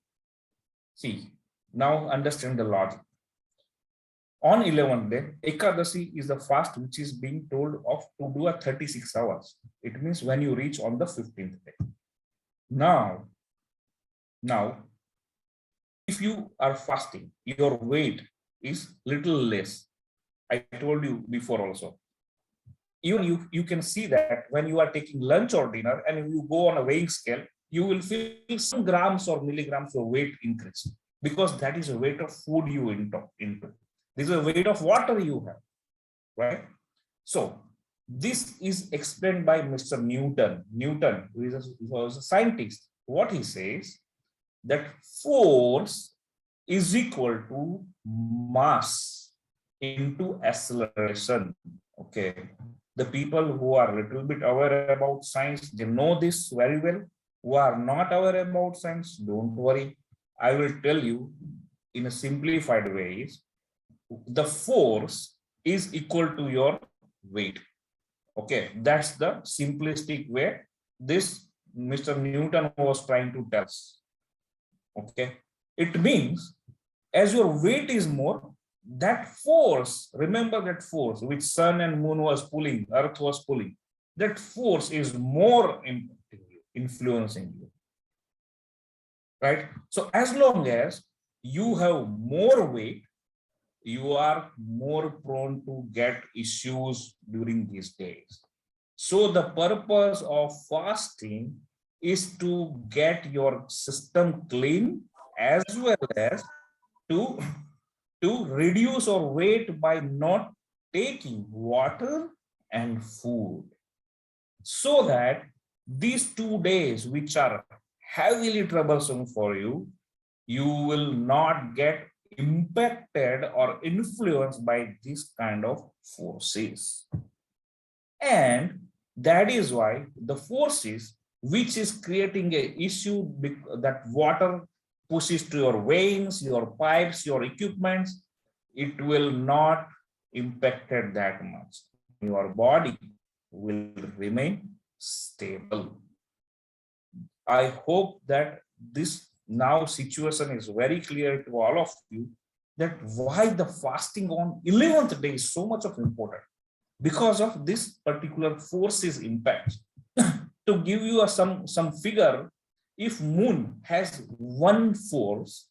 S2: See, now understand the logic. On 11th day, Ekadashi is the fast which is being told of to do a 36 hours. It means when you reach on the 15th day. Now, if you are fasting, your weight is little less. I told you before also. Even you can see that when you are taking lunch or dinner and you go on a weighing scale, you will feel some grams or milligrams of weight increase because that is a weight of food you into. This is a weight of water you have, right? So this is explained by Mr. Newton. Newton, who was a scientist. What he says, that force is equal to mass into acceleration. Okay, the people who are a little bit aware about science, they know this very well. Who are not aware about science, don't worry. I will tell you in a simplified way. The force is equal to your weight. Okay, that's the simplistic way this Mr. Newton was trying to tell us. Okay, it means as your weight is more, that force, remember that force which sun and moon was pulling, earth was pulling, that force is more influencing you, right? So as long as you have more weight, you are more prone to get issues during these days. So the purpose of fasting is to get your system clean as well as to reduce your weight by not taking water and food, so that these 2 days, which are heavily troublesome for you, you will not get impacted or influenced by this kind of forces. And that is why the forces which is creating an issue that water pushes to your veins, your pipes, your equipments, it will not impacted that much. Your body will remain stable. I hope that this now situation is very clear to all of you, that why the fasting on 11th day is so much of important, because of this particular forces impact. To give you some figure, if moon has one force,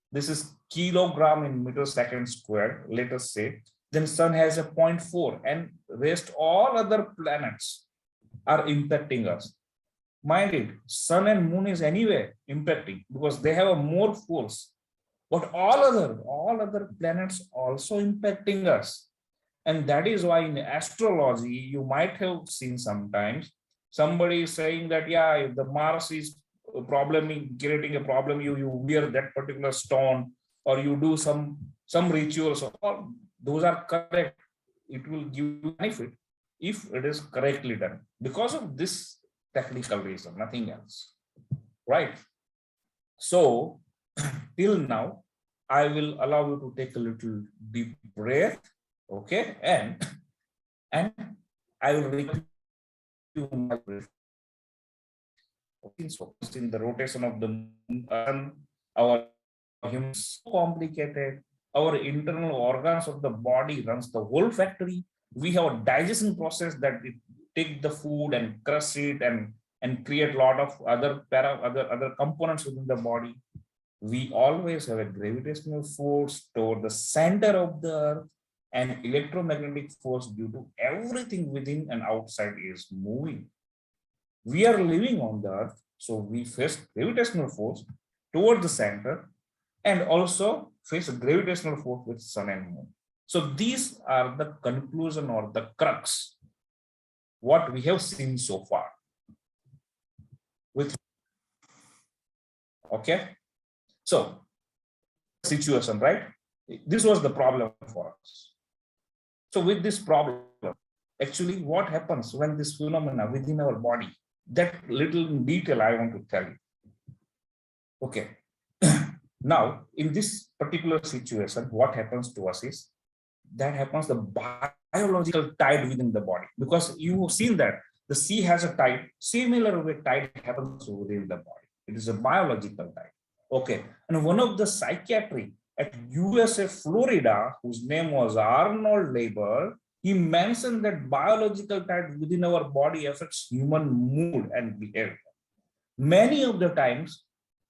S2: this is kilogram in meter second square, let us say, then sun has a 0.4 and rest all other planets are impacting us. Mind it, sun and moon is anyway impacting because they have a more force, but all other planets also impacting us. And that is why in astrology, you might have seen sometimes somebody is saying that, yeah, if the Mars is creating a problem, you wear that particular stone or you do some rituals. All those are correct. It will give you benefit if it is correctly done because of this technical reason, nothing else, right? So till now, I will allow you to take a little deep breath, okay? And I will repeat you my breath. So in the rotation of the moon, our human is so complicated. Our internal organs of the body runs the whole factory. We have a digestion process that it take the food and crush it and create a lot of other components within the body. We always have a gravitational force toward the center of the earth and electromagnetic force due to everything within and outside is moving. We are living on the earth, so we face gravitational force toward the center and also face a gravitational force with sun and moon. So these are the conclusion or the crux what we have seen so far. Okay, so situation, right? This was the problem for us. So with this problem, actually what happens when this phenomena within our body, that little detail I want to tell you. Okay, now in this particular situation, what happens to us is that happens the biological tide within the body, because you've seen that the sea has a tide, similar way tide happens within the body. It is a biological tide. Okay, and one of the psychiatry at USA, Florida, whose name was Arnold Leiber, he mentioned that biological tide within our body affects human mood and behavior. Many of the times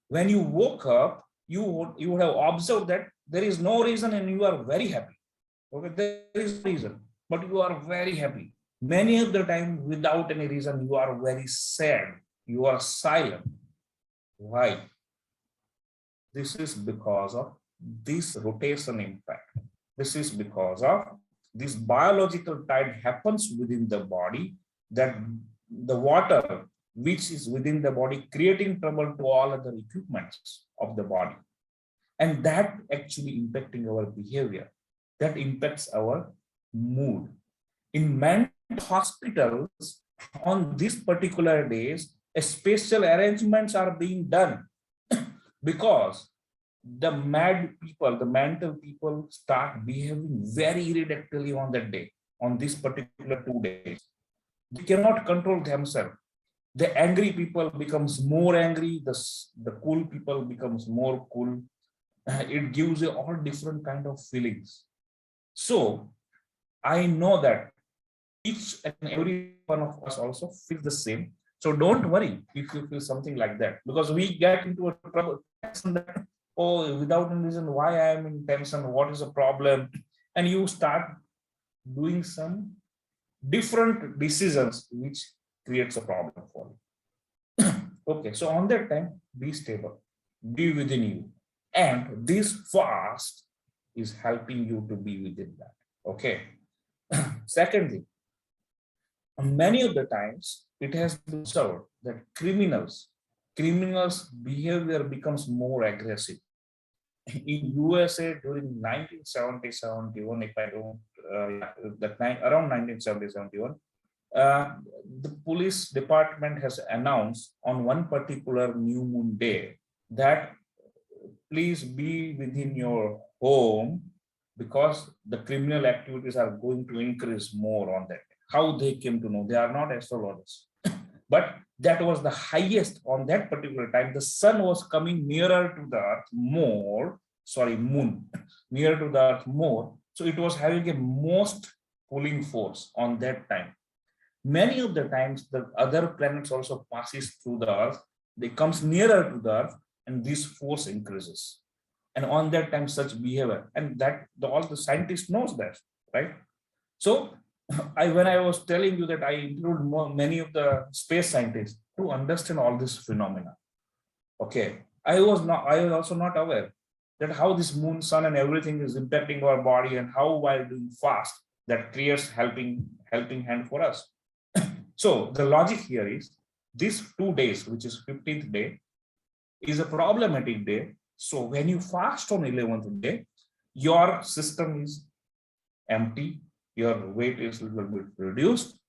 S2: when you woke up, you would have observed that there is no reason and you are very happy. Okay, there is reason, but you are very happy. Many of the time, without any reason, you are very sad. You are silent. Why? This is because of this rotation impact. This is because of this biological tide happens within the body, that the water which is within the body creating trouble to all other equipments of the body. And that actually impacting our behavior. That impacts our mood. In mental hospitals, on these particular days, special arrangements are being done because the mad people, the mental people start behaving very irrationally on that day, on this particular 2 days. They cannot control themselves. The angry people becomes more angry, the cool people becomes more cool. It gives you all different kind of feelings. So I know that each and every one of us also feels the same. So don't worry if you feel something like that, because we get into a trouble that, oh, without any reason, why I am in tension, what is the problem? And you start doing some different decisions, which creates a problem for you. Okay, so on that time, be stable, be within you. And this fast is helping you to be within that. Okay. Secondly, many of the times it has been observed that criminals behavior becomes more aggressive. In USA during 1970-71, if I don't around 1970-71, the police department has announced on one particular new moon day that please be within your home because the criminal activities are going to increase more on that. How they came to know? They are not astrologers. But that was the highest on that particular time. The sun was coming nearer to the earth more, moon, nearer to the earth more. So it was having a most pulling force on that time. Many of the times the other planets also passes through the earth. They comes nearer to the earth and this force increases. And on that time such behavior, and that all the scientists knows that, right? So when I was telling you that I include many of the space scientists to understand all this phenomena. Okay, I was also not aware that how this moon, sun, and everything is impacting our body, and how while doing fast that creates helping hand for us. So the logic here is these 2 days, which is 15th day, is a problematic day. So when you fast on 11th day, your system is empty. Your weight is a little bit reduced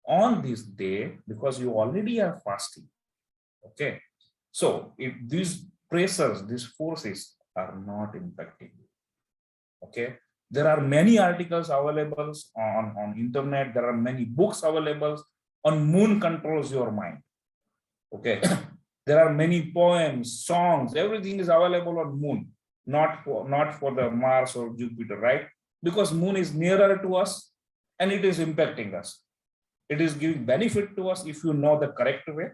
S2: on this day because you already are fasting. Okay, so if these pressures, these forces are not impacting you. Okay, there are many articles available on internet. There are many books available on moon controls your mind. Okay, there are many poems, songs, everything is available on moon, not for the Mars or Jupiter, right? Because moon is nearer to us and it is impacting us. It is giving benefit to us if you know the correct way.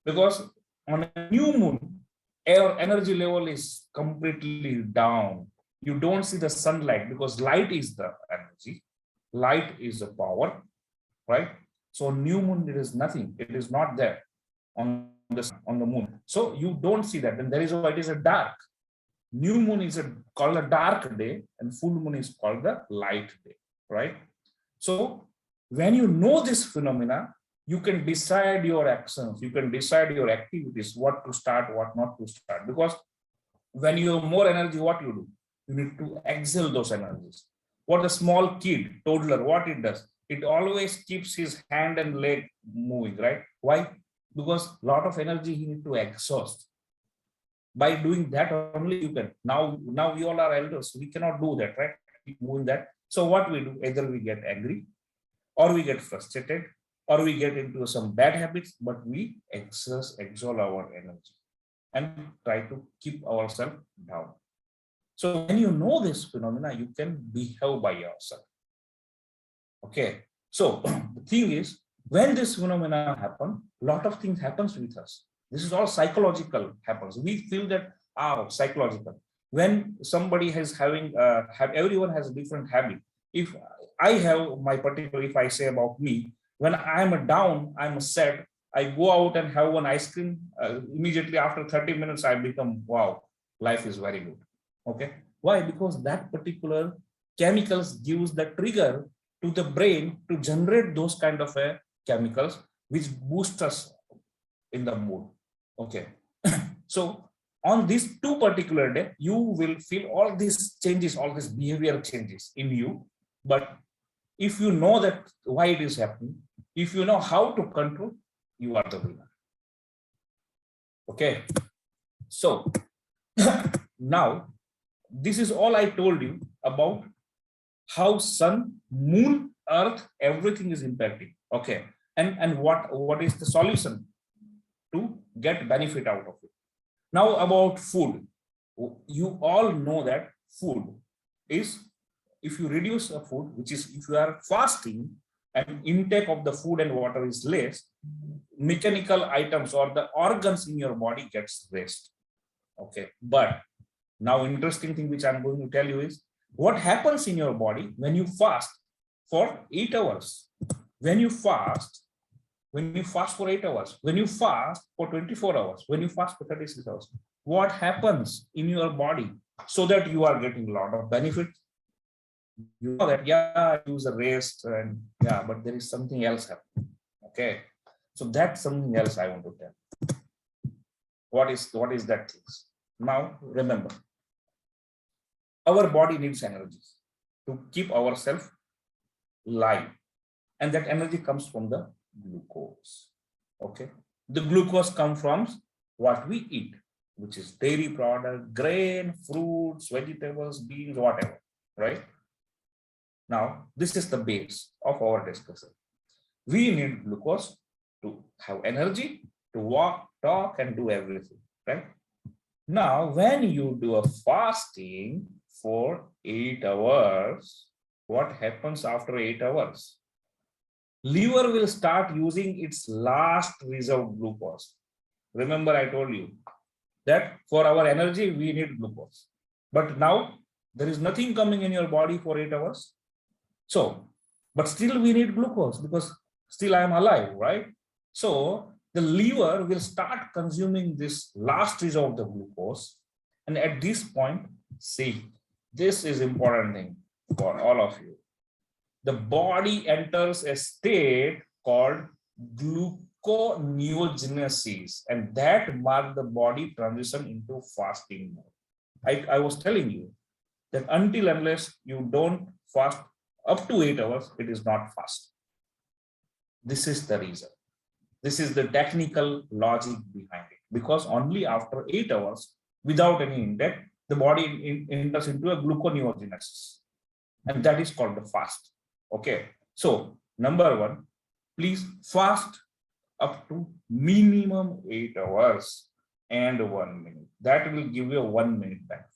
S2: Because on a new moon, our energy level is completely down. You don't see the sunlight because light is the energy, light is the power, right? So new moon, it is nothing, it is not there on the moon. So you don't see that. Then there is why it is a dark. New moon is called a dark day and full moon is called the light day, right? So when you know this phenomena, you can decide your actions, you can decide your activities, what to start, what not to start. Because when you have more energy, what you do? You need to exhale those energies. What a small kid, toddler, what it does? It always keeps his hand and leg moving, right? Why? Because a lot of energy he needs to exhaust. By doing that only you can. Now we all are elders, we cannot do that, right? Keep moving that. So what we do, either we get angry or we get frustrated or we get into some bad habits, but we exhaust our energy and try to keep ourselves down. So when you know this phenomena, you can behave by yourself. Okay. So the thing is, when this phenomena happen, a lot of things happens with us. This is all psychological happens. We feel that, psychological. When somebody is having, everyone has a different habit. If I have my particular, if I say about me, when I'm down, I'm sad, I go out and have one ice cream, immediately after 30 minutes, I become, wow, life is very good. Okay. Why? Because that particular chemicals gives the trigger to the brain to generate those kind of chemicals, which boost us in the mood. Okay. So on this two particular day, you will feel all these changes, all these behavior changes in you. But if you know that why it is happening, if you know how to control, you are the winner. Okay. So now this is all I told you about how sun, moon, earth, everything is impacting. Okay. And what is the solution to get benefit out of it? Now about food. You all know that food is, if you reduce a food, which is if you are fasting and intake of the food and water is less, mechanical items or the organs in your body gets rest. Okay. But now interesting thing which I'm going to tell you is what happens in your body when you fast for 8 hours. When you fast for 8 hours, when you fast for 24 hours, when you fast for 36 hours, what happens in your body so that you are getting a lot of benefits? You know that, yeah, I use a rest and yeah, but there is something else happening. Okay. So that's something else I want to tell. What is that thing? Now remember, our body needs energy to keep ourselves live. And that energy comes from the glucose. Okay. The glucose comes from what we eat, which is dairy product, grain, fruits, vegetables, beans, whatever, right? Now, this is the base of our discussion. We need glucose to have energy, to walk, talk, and do everything, right? Now, when you do a fasting for 8 hours, what happens after 8 hours? Liver will start using its last reserve glucose. Remember, I told you that for our energy, we need glucose. But now there is nothing coming in your body for 8 hours. So, but still we need glucose because still I am alive, right? So the liver will start consuming this last reserve of the glucose. And at this point, see, this is important thing for all of you. The body enters a state called gluconeogenesis, and that marks the body transition into fasting mode. I was telling you that until unless you don't fast up to 8 hours, it is not fast. This is the reason. This is the technical logic behind it. Because only after 8 hours, without any intake, the body enters into a gluconeogenesis, and that is called the fast. Okay, so number one, please fast up to minimum 8 hours and 1 minute. That will give you a 1 minute benefit.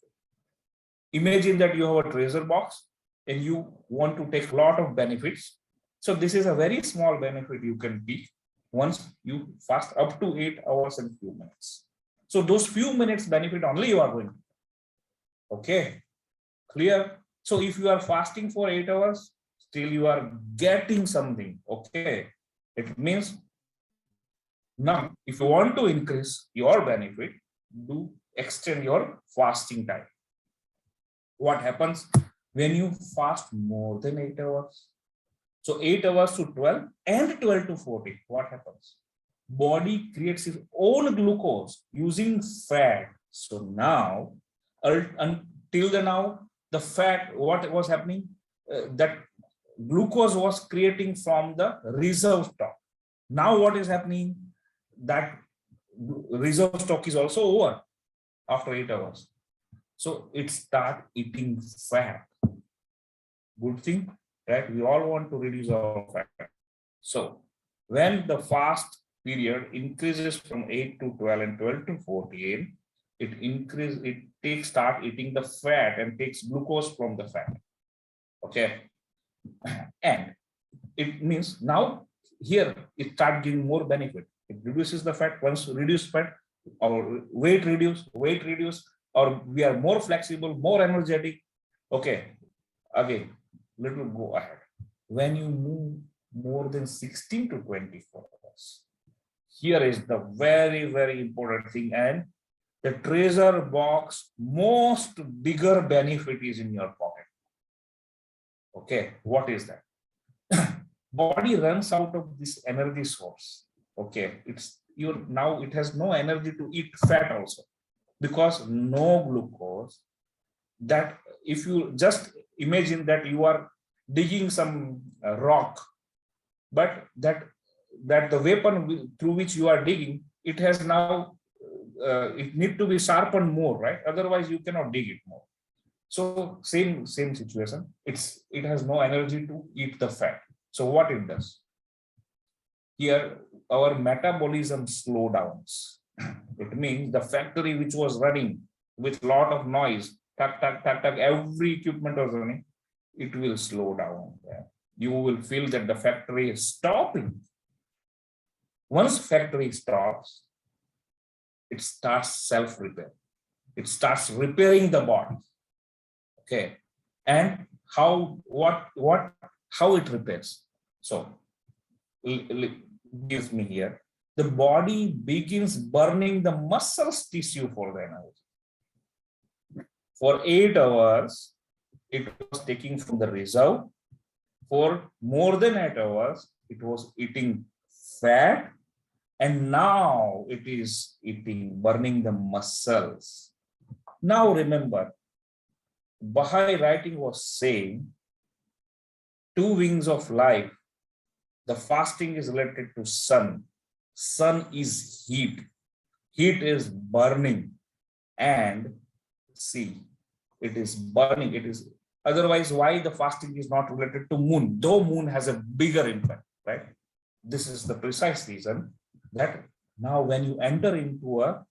S2: Imagine that you have a treasure box and you want to take a lot of benefits. So this is a very small benefit you can take once you fast up to 8 hours and few minutes. So those few minutes benefit only you are going to. Okay, clear? So if you are fasting for 8 hours, still you are getting something. Okay, it means now if you want to increase your benefit, do extend your fasting time. What happens when you fast more than 8 hours? So 8 hours to 12 and 12 to 14, what happens? Body creates its own glucose using fat. So now, until the now, the fat, what was happening? That glucose was creating from the reserve stock. Now what is happening? That reserve stock is also over after 8 hours. So it start eating fat. Good thing, right? We all want to reduce our fat. So when the fast period increases from 8 to 12 and 12 to 14, start eating the fat and takes glucose from the fat. Okay. And it means now here it start giving more benefit. It reduces the fat. Once reduce fat, our weight reduce, or we are more flexible, more energetic. Okay, again, little go ahead. When you move more than 16 to 24 hours, here is the very, very important thing, and the treasure box most bigger benefit is in your pocket. Okay, what is that? Body runs out of this energy source. Okay, now it has no energy to eat fat also, because no glucose. That if you just imagine that you are digging some rock, but that the weapon through which you are digging, it has now it need to be sharpened more, right? Otherwise you cannot dig it more. So same situation. It has no energy to eat the fat. So what it does? Here our metabolism slow downs. It means the factory which was running with lot of noise, tuck, every equipment was running, it will slow down. You will feel that the factory is stopping. Once factory stops, it starts self-repair. It starts repairing the body. Okay, and how it repairs? So gives me here. The body begins burning the muscles tissue for the energy. For 8 hours, it was taking from the reserve. For more than 8 hours, it was eating fat, and now it is burning the muscles. Now remember, Baha'i writing was saying 2 wings of life. The fasting is related to sun. Sun is heat. Heat is burning, and see, it is burning. It is otherwise why the fasting is not related to moon, though moon has a bigger impact, right? This is the precise reason that now when you enter into a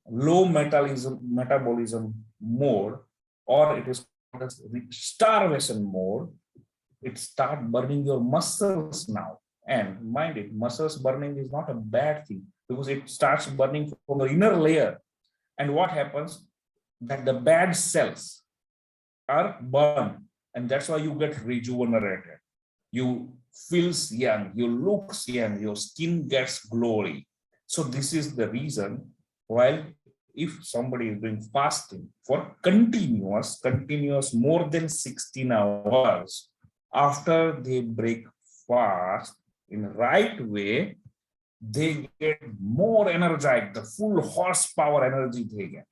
S2: low metabolism mode, or it is called as starvation mode, it starts burning your muscles now. And mind it, muscles burning is not a bad thing, because it starts burning from the inner layer. And what happens? That the bad cells are burned, and that's why you get rejuvenated. You feel young, you look young, your skin gets glowy. So this is the reason why if somebody is doing fasting for continuous more than 16 hours, after they break fast in the right way, they get more energized, the full horsepower energy they get.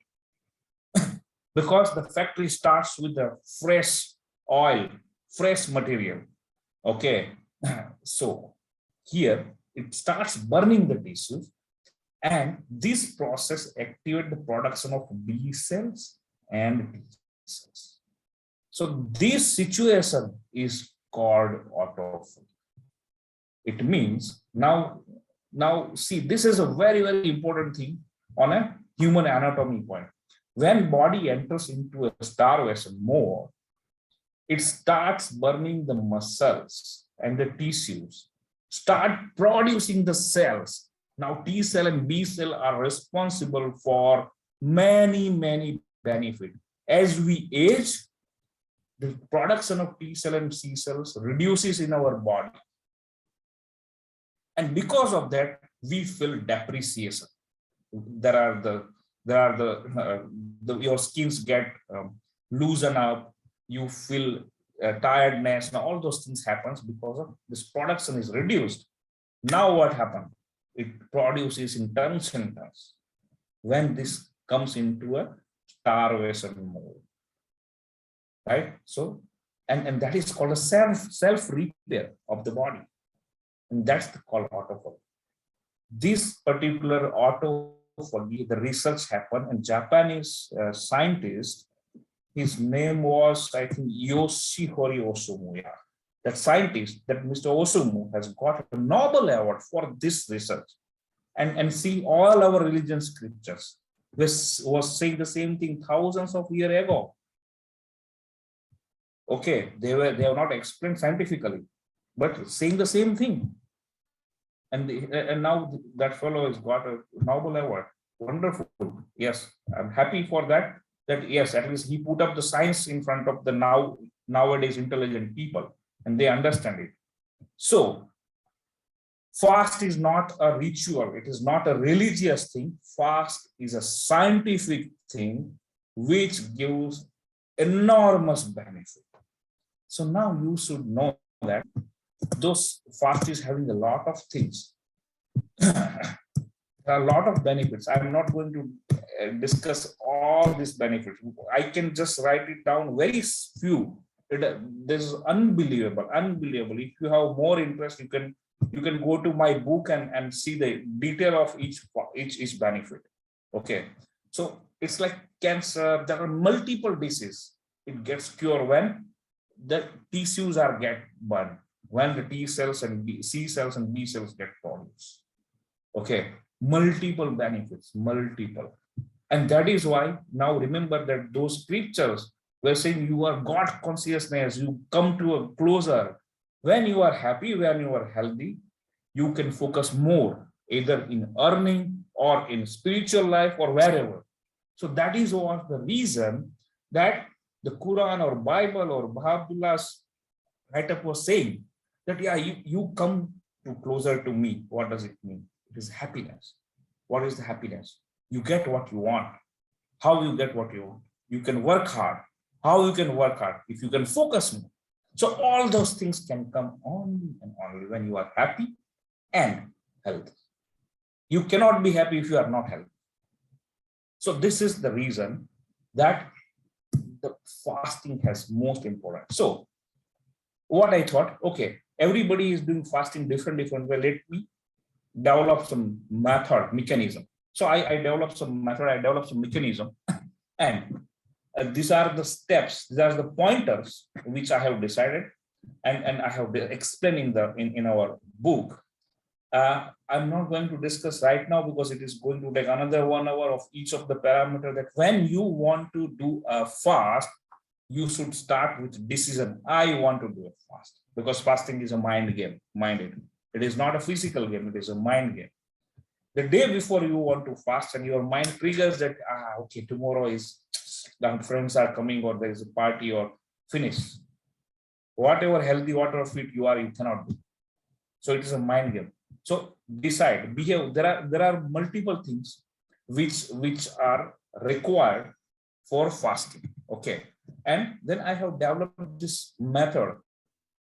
S2: Because the factory starts with the fresh oil, fresh material. Okay, so here it starts burning the tissues, and this process activates the production of B cells and T cells. So this situation is called autophagy. It means now see, this is a very, very important thing on a human anatomy point. When body enters into a starvation mode, it starts burning the muscles and the tissues, start producing the cells. Now T cell and B cell are responsible for many, many benefits. As we age, the production of T cell and C cells reduces in our body. And because of that, we feel depreciation. Your skins get loosen up, you feel tiredness. Now all those things happens because of this production is reduced. Now what happened? It produces in tons and tons when this comes into a starvation mode, right? So and that is called a self repair of the body, and that's called autophagy. This particular autophagy, the research happened, and Japanese scientist, his name was, I think, Yoshihori Osamu. Yeah. That scientist, that Mr. Osamu, has got a Nobel Award for this research. And see, all our religion scriptures was saying the same thing thousands of years ago. Okay, they have not explained scientifically, but saying the same thing. And now that fellow has got a Nobel Award. Wonderful. Yes, I'm happy for that. That yes, at least he put up the science in front of the nowadays intelligent people, and they understand it. So fast is not a ritual. It is not a religious thing. Fast is a scientific thing which gives enormous benefit. So now you should know that those fast is having a lot of things. There are a lot of benefits. I'm not going to discuss all these benefits. I can just write it down very few. This is unbelievable. If you have more interest, you can go to my book and see the detail of each benefit. Okay, so it's like cancer. There are multiple diseases. It gets cured when the tissues are get burned, when the T cells and C cells and B cells get produced. Okay, multiple benefits, multiple. And that is why now remember that those scriptures were saying you are God consciousness, you come to a closer. When you are happy, when you are healthy, you can focus more either in earning or in spiritual life or wherever. So that is what the reason that the Quran or Bible or Baha'u'llah's write-up was saying that, yeah, you come to closer to me. What does it mean? It is happiness. What is the happiness? You get what you want. How you get what you want? You can work hard. How you can work hard? If you can focus more. So all those things can come only and only when you are happy and healthy. You cannot be happy if you are not healthy. So this is the reason that the fasting has most important. So what I thought, okay, everybody is doing fasting different way. Let me develop some mechanism. So I developed some method, I developed some mechanism, and these are the steps, these are the pointers which I have decided, and I have explained in our book. I'm not going to discuss right now because it is going to take another 1 hour of each of the parameters. That when you want to do a fast, you should start with decision. I want to do a fast, because fasting is a mind game, It is not a physical game, it is a mind game. The day before you want to fast and your mind triggers that, okay, tomorrow is, the friends are coming or there is a party or finish. Whatever healthy, whatever fit you are, you cannot do. So it is a mind game. So decide, behave. There are multiple things which are required for fasting. Okay. And then I have developed this method,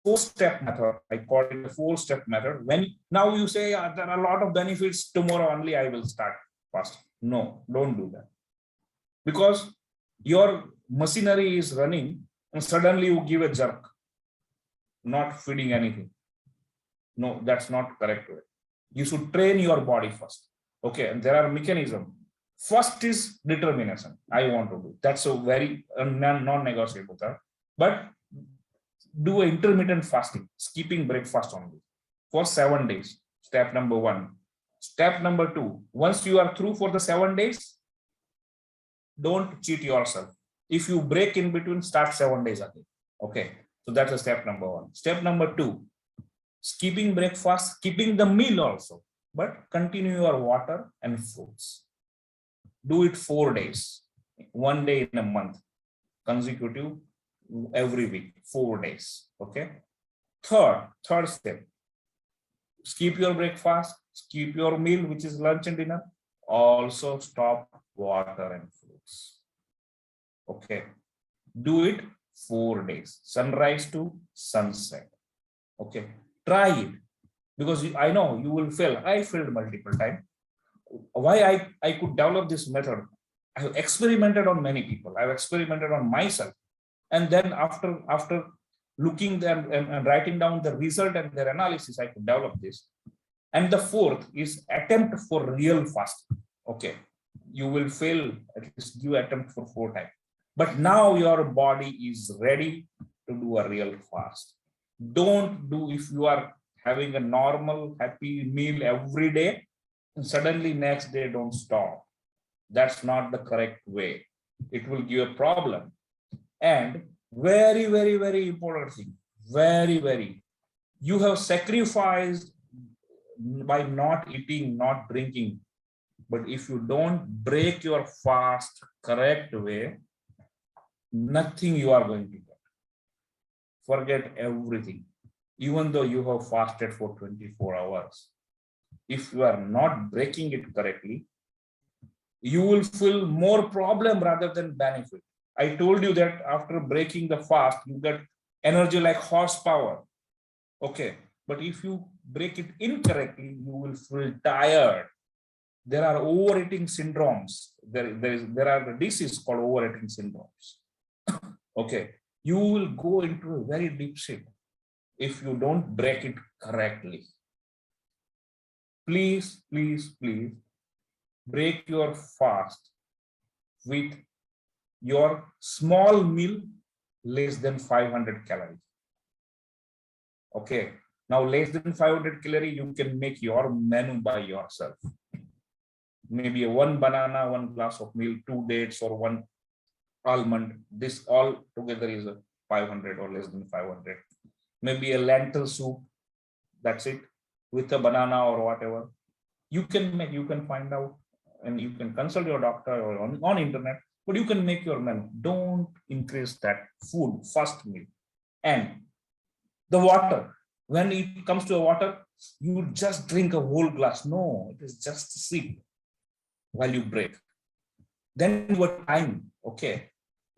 S2: 4-step method. I call it the 4-step method. When now you say, there are a lot of benefits, tomorrow only I will start fasting. No, don't do that. Because your machinery is running and suddenly you give a jerk, not feeding anything. No, that's not correct way. You should train your body first. Okay, and there are mechanisms. First is determination. I want to do. That's a very non-negotiable. But do intermittent fasting, skipping breakfast only for 7 days. Step number 1. Step number 2. Once you are through for the 7 days, don't cheat yourself. If you break in between, start 7 days again. Okay. So that's a step number 1. Step number 2, skipping breakfast, skipping the meal also, but continue your water and fruits. Do it 4 days, 1 day in a month, consecutive, every week, 4 days. Okay. Third step, skip your breakfast, skip your meal, which is lunch and dinner. Also stop water and fruits. Okay. Do it 4 days, sunrise to sunset. Okay. Try it, because I know you will fail. I failed multiple times. Why I could develop this method? I have experimented on many people. I've experimented on myself. And then after looking them and writing down the result and their analysis, I could develop this. And the fourth is attempt for real fasting. Okay. You will fail, at least you attempt for 4 times. But now your body is ready to do a real fast. Don't do, if you are having a normal happy meal every day and suddenly next day don't stop. That's not the correct way. It will give a problem. And very, very, very important thing, very, you have sacrificed by not eating, not drinking. But if you don't break your fast correct way, nothing you are going to get. Forget everything. Even though you have fasted for 24 hours, if you are not breaking it correctly, you will feel more problem rather than benefit. I told you that after breaking the fast, you get energy like horsepower. Okay. But if you break it incorrectly, you will feel tired. There are overeating syndromes. There are diseases called overeating syndromes. Okay. You will go into a very deep sleep if you don't break it correctly. Please, please, please break your fast with your small meal less than 500 calories. Okay. Now less than 500 calories, you can make your menu by yourself. Maybe 1 banana, 1 glass of milk, 2 dates or 1 almond. This all together is a 500 or less than 500. Maybe a lentil soup. That's it, with a banana or whatever. You can make, you can find out, and you can consult your doctor or on internet, but you can make your menu. Don't increase that food first meal. And the water, when it comes to water, you just drink a whole glass. No, it is just a sip while you break. Then what time? Okay.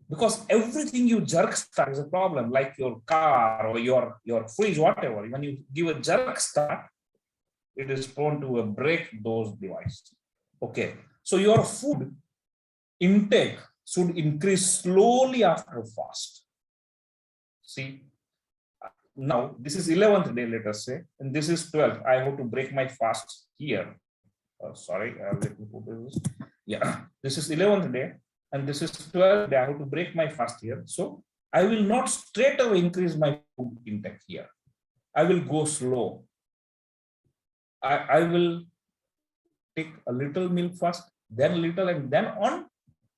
S2: Because everything you jerk start is a problem, like your car or your fridge, whatever. When you give a jerk start, it is prone to break those devices. Okay. So your food intake should increase slowly after fast. See, now this is 11th day, let us say, and this is 12th. I have to break my fast here. Sorry, let me put this. Yeah, this is 11th day, and this is 12th day. I have to break my fast here. So I will not straight away increase my food intake here. I will go slow. I will take a little milk first, then little, and then on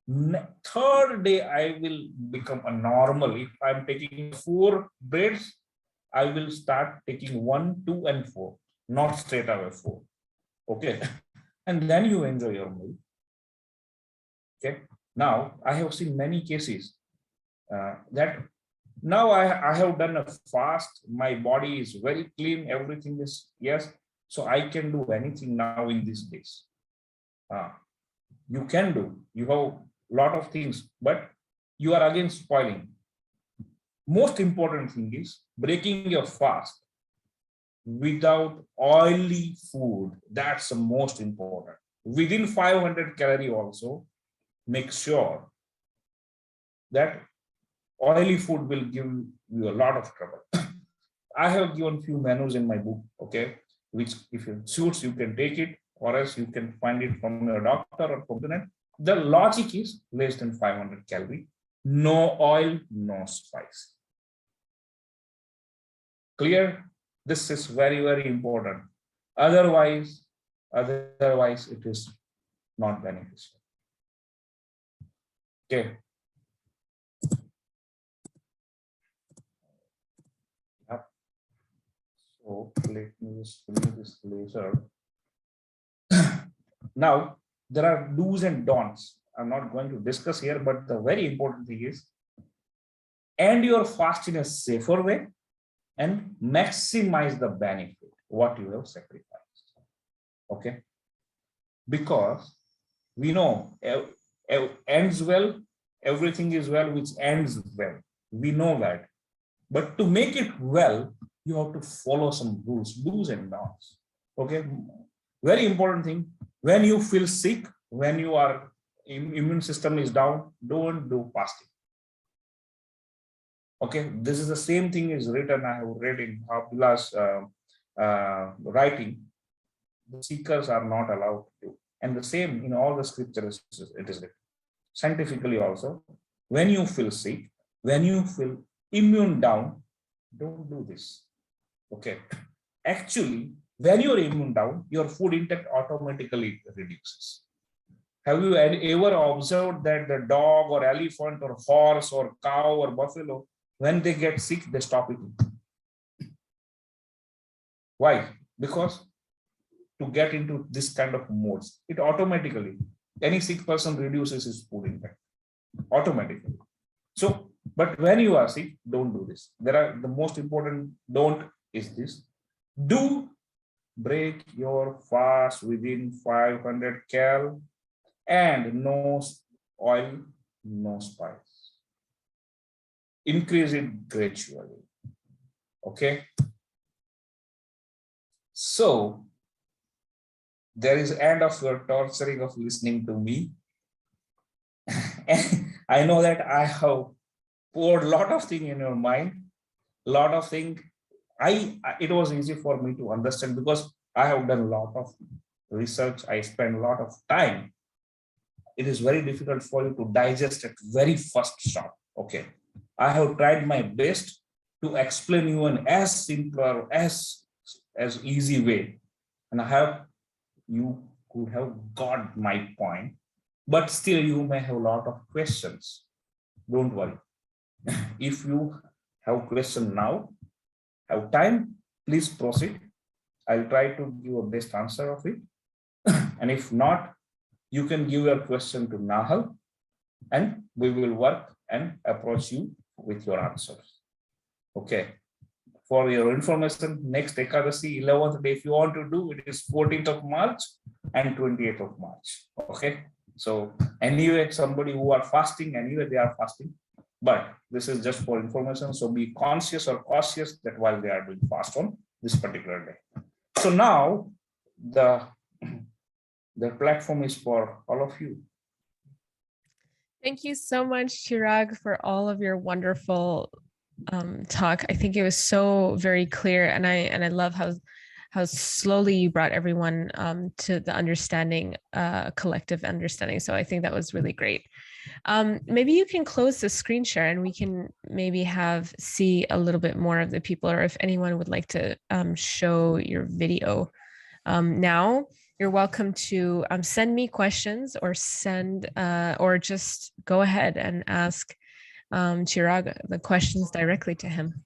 S2: 3rd day, I will become a normal. If I'm taking 4 breads, I will start taking 1, 2, and 4, not straight away 4. Okay. And then you enjoy your meal. Okay. Now, I have seen many cases that now I have done a fast. My body is very clean. Everything is, yes. So I can do anything now in these days. You can do. You have a lot of things, but you are again spoiling. Most important thing is breaking your fast without oily food. That's the most important. Within 500 calorie also, make sure that oily food will give you a lot of trouble. I have given few menus in my book, okay, which if it suits, you can take it. or else you can find it from your doctor or from the net. The logic is less than 500 calorie, no oil, no spice. Clear? This is very, very important. Otherwise it is not beneficial. Okay. Yep. So let me just bring this laser. Now, there are do's and don'ts. I'm not going to discuss here, but the very important thing is end your fast in a safer way and maximize the benefit, what you have sacrificed. Okay. Because we know ends well, everything is well, which ends well. We know that. But to make it well, you have to follow some rules, do's and don'ts. Okay. Very important thing. When you feel sick, when your immune system is down, don't do fasting. Okay, this is the same thing is written. I have read in Abdullah's writing. The seekers are not allowed to do, and the same in all the scriptures. It is written scientifically also. When you feel sick, when you feel immune down, don't do this. Okay, actually, when you're immune down, your food intake automatically reduces. Have you ever observed that the dog or elephant or horse or cow or buffalo, when they get sick, they stop eating? Why? Because to get into this kind of modes, it automatically, any sick person reduces his food intake automatically. So, but when you are sick, don't do this. There are the most important don't is this. Do break your fast within 500 cal and no oil, no spice. Increase it gradually. Okay. So there is end of your torturing of listening to me. And I know that I have poured a lot of things in your mind, a lot of things. It was easy for me to understand because I have done a lot of research. I spent a lot of time. It is very difficult for you to digest at very first shot. Okay. I have tried my best to explain you in as simpler, as easy way. And you could have got my point, but still you may have a lot of questions. Don't worry. If you have question now, have time, please proceed. I'll try to give a best answer of it. And if not, you can give your question to Nahal and we will work and approach you with your answers. Okay. For your information, next Ekadashi, 11th day, if you want to do, it is 14th of March and 28th of March. Okay. So anyway, somebody who are fasting, anyway, they are fasting. But this is just for information. So be conscious or cautious that while they are doing fast on this particular day. So now the platform is for all of you.
S1: Thank you so much, Chirag, for all of your wonderful talk. I think it was so very clear, and I love how slowly you brought everyone to the understanding, collective understanding. So I think that was really great. Maybe you can close the screen share and we can maybe see a little bit more of the people, or if anyone would like to show your video now. You're welcome to send me questions or or just go ahead and ask Chirag the questions directly to him.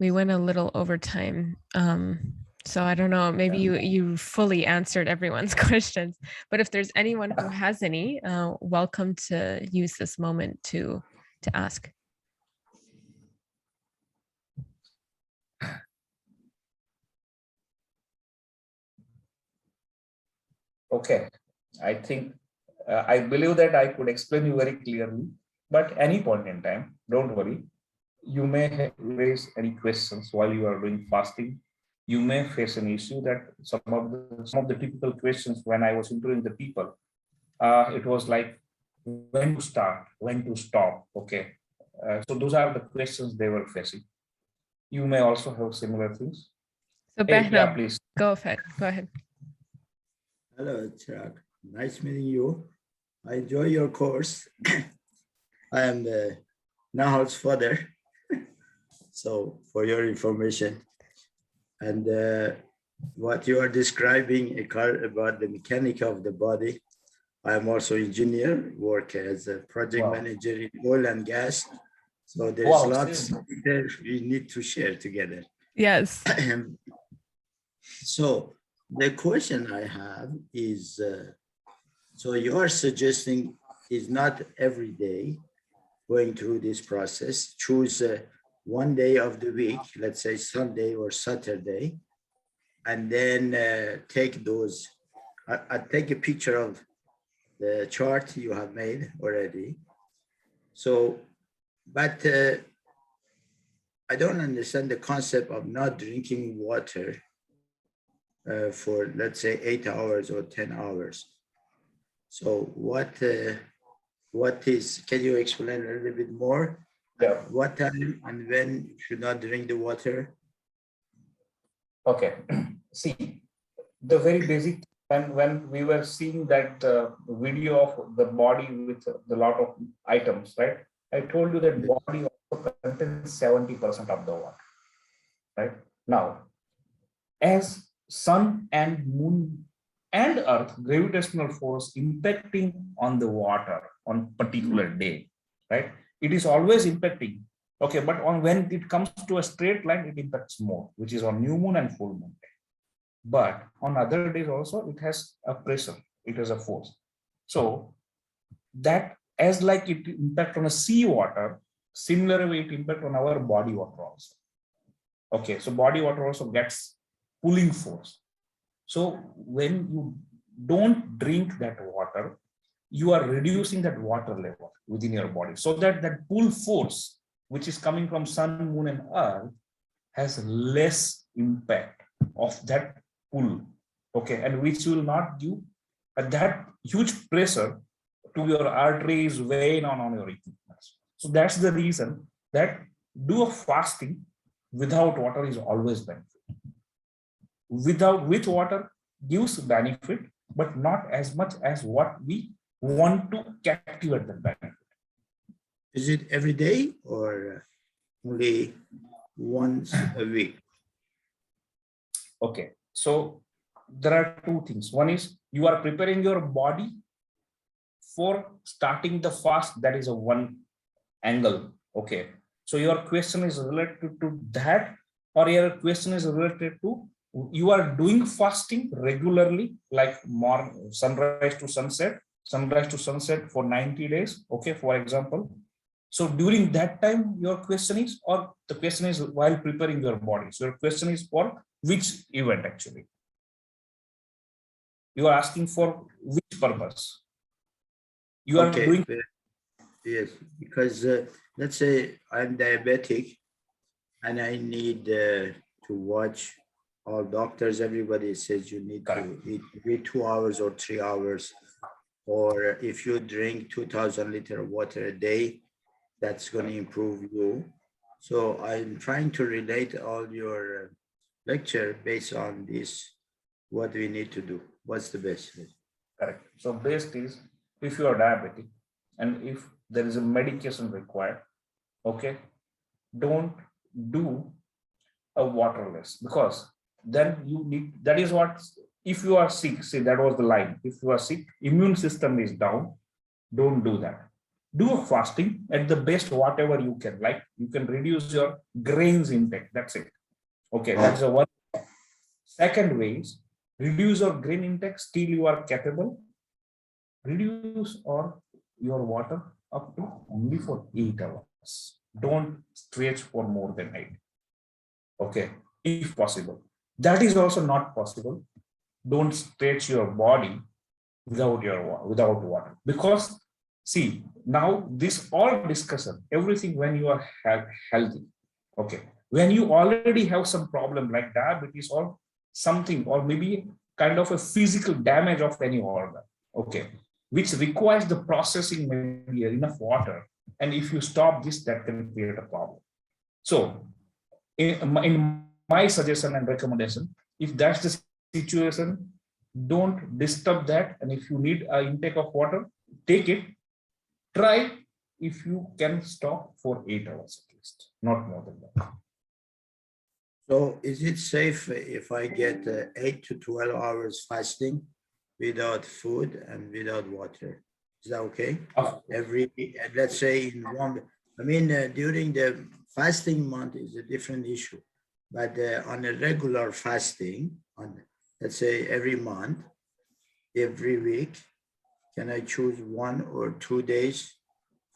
S1: We went a little over time. So I don't know, maybe you fully answered everyone's questions, but if there's anyone who has any, welcome to use this moment to ask.
S2: Okay, I think I believe that I could explain you very clearly, but any point in time, don't worry. You may raise any questions while you are doing fasting. You may face an issue that some of the typical questions when I was interviewing the people, it was like when to start, when to stop. Okay, so those are the questions they were facing. you may also have similar things.
S1: So
S2: Hey, yeah,
S1: Behnam,
S2: please.
S1: go ahead. Go ahead.
S3: Hello, Chirag. Nice meeting you. I enjoy your course. I am Nahal's father. So for your information, and what you are describing about the mechanic of the body, I am also engineer, work as a project manager in oil and gas. So there's lots that we need to share together.
S1: Yes.
S3: So the question I have is, so you are suggesting is not every day going through this process, choose one day of the week, let's say Sunday or Saturday, and then take those, I take a picture of the chart you have made already. So, but I don't understand the concept of not drinking water for, let's say, 8 hours or 10 hours. So what is, can you explain a little bit more?
S2: Yeah.
S3: What time and when you should not drink the water?
S2: Okay. See, the very basic, when we were seeing that video of the body with a lot of items, right? I told you that body also contains 70% of the water, right? Now, as sun and moon and earth gravitational force impacting on the water on particular day, right? It is always impacting. Okay, but on when it comes to a straight line, it impacts more, which is on new moon and full moon day. But on other days also, it has a pressure, it has a force. So that as like it impact on a sea water, similar way it impact on our body water also. Okay, so body water also gets pulling force. So when you don't drink that water, you are reducing that water level within your body, so that that pull force, which is coming from sun, moon, and earth, has less impact of that pull. Okay, and which will not give that huge pressure to your arteries, vein, on your equipment. So that's the reason that do a fasting without water is always benefit. With water gives benefit, but not as much as what we want to captivate the benefit.
S3: Is it every day or only once a week?
S2: Okay, so there are two things. One is you are preparing your body for starting the fast. That is a one angle. Okay, so your question is related to that, or your question is related to you are doing fasting regularly, like morning, sunrise to sunset for 90 days. Okay, for example. So during that time, your question is, or the question is while preparing your body. So your question is for which event actually? You are asking for which purpose? You are doing.
S3: Yes, because let's say I'm diabetic and I need to watch all doctors, everybody says you need to eat every 2 hours or 3 hours, or if you drink 2,000 liters of water a day, that's going to improve you. So I'm trying to relate all your lecture based on this, what we need to do. What's the best?
S2: Correct. So best is if you are diabetic and if there is a medication required, okay, don't do a waterless, because then you need, that is what, if you are sick, see that was the line, if you are sick, immune system is down, don't do that. Do a fasting at the best, whatever you can, like you can reduce your grains intake, that's it. Okay, that's the one. Second way is reduce your grain intake, still you are capable, reduce or your water up to only for 8 hours. Don't stretch for more than 8. Okay, if possible. That is also not possible. Don't stretch your body without water, because see, now this all discussion, everything when you are healthy. Okay, when you already have some problem like diabetes or something, or maybe kind of a physical damage of any organ, okay, which requires the processing maybe enough water, and if you stop this, that can create a problem. So in my suggestion and recommendation, if that's the situation, don't disturb that. And if you need an intake of water, take it. Try if you can stop for 8 hours at least, not more than that.
S3: So is it safe if I get 8 to 12 hours fasting without food and without water? Is that okay? Let's say in one, I mean, during the fasting month is a different issue, but on a regular fasting, on let's say every month, every week, can I choose 1 or 2 days,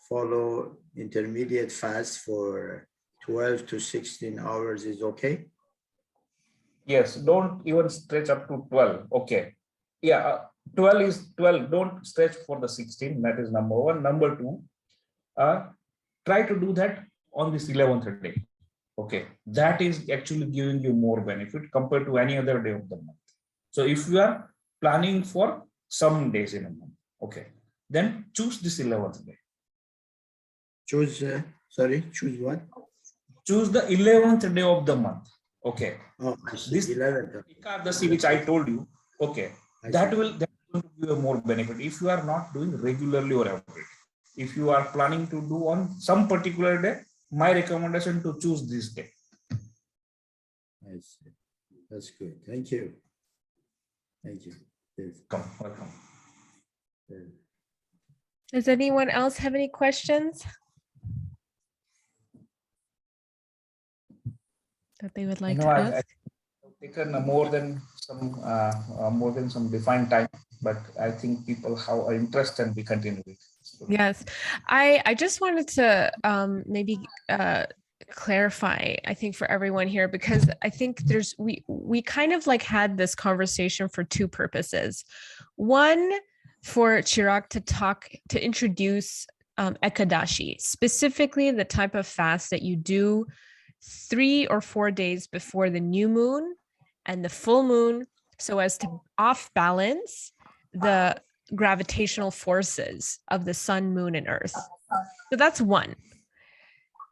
S3: follow intermediate fast for 12 to 16 hours is okay?
S2: Yes, don't even stretch up to 12. Okay. Yeah, 12 is 12. Don't stretch for the 16. That is number one. Number two, try to do that on this 11th day. Okay. That is actually giving you more benefit compared to any other day of the month. So if you are planning for some days in a month, okay, then choose this 11th day.
S3: Choose what?
S2: Choose the 11th day of the month. Okay.
S3: Oh,
S2: this
S3: 11th.
S2: Ekadashi, which I told you, okay, that will give you more benefit if you are not doing regularly or every day. If you are planning to do on some particular day, my recommendation to choose this day.
S3: I see. That's good. Thank you. Thank you. Yes.
S2: Welcome.
S1: Does anyone else have any questions that they would like to ask?
S2: I've taken more than some defined time, but I think people have an interest and we continue with.
S1: Yes, I just wanted to maybe clarify, I think, for everyone here, because I think we kind of like had this conversation for two purposes. One, for Chirag to introduce Ekadashi, specifically the type of fast that you do 3 or 4 days before the new moon and the full moon, so as to off balance the gravitational forces of the sun, moon, and earth. So that's one.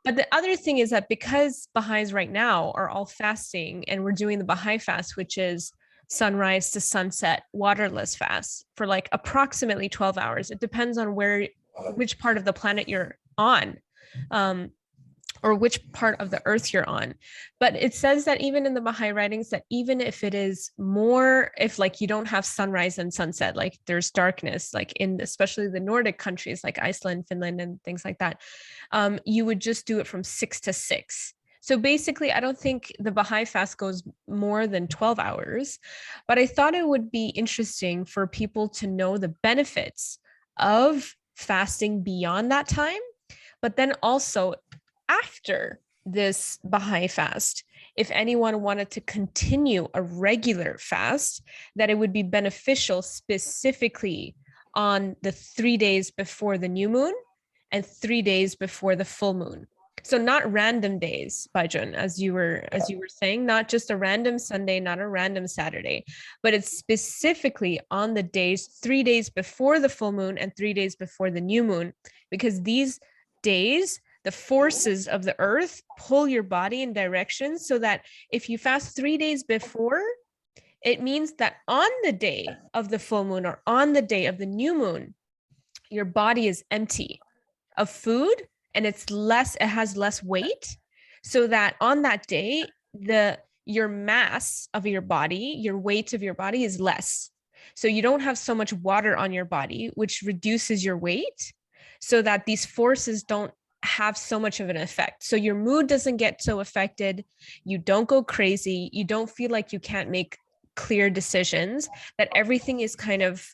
S1: But the other thing is that because Baha'is right now are all fasting, and we're doing the Baha'i fast, which is sunrise to sunset waterless fast for like approximately 12 hours. It depends on which part of the planet you're on. Or which part of the earth you're on. But it says that even in the Baha'i writings, that even if it is more, if like you don't have sunrise and sunset, like there's darkness, like in especially the Nordic countries like Iceland, Finland, and things like that, you would just do it from 6 to 6. So basically, I don't think the Baha'i fast goes more than 12 hours, but I thought it would be interesting for people to know the benefits of fasting beyond that time, but then also after this Baha'i fast, if anyone wanted to continue a regular fast, that it would be beneficial specifically on the 3 days before the new moon and 3 days before the full moon. So not random days, Baijun, as you were saying, not just a random Sunday, not a random Saturday, but it's specifically on the days 3 days before the full moon and 3 days before the new moon, because these days, the forces of the earth pull your body in directions, so that if you fast 3 days before, it means that on the day of the full moon or on the day of the new moon, your body is empty of food and it has less weight, so that on that day, your mass of your body, your weight of your body is less. So you don't have so much water on your body, which reduces your weight, so that these forces don't have so much of an effect. So your mood doesn't get so affected. You don't go crazy. You don't feel like you can't make clear decisions, that everything is kind of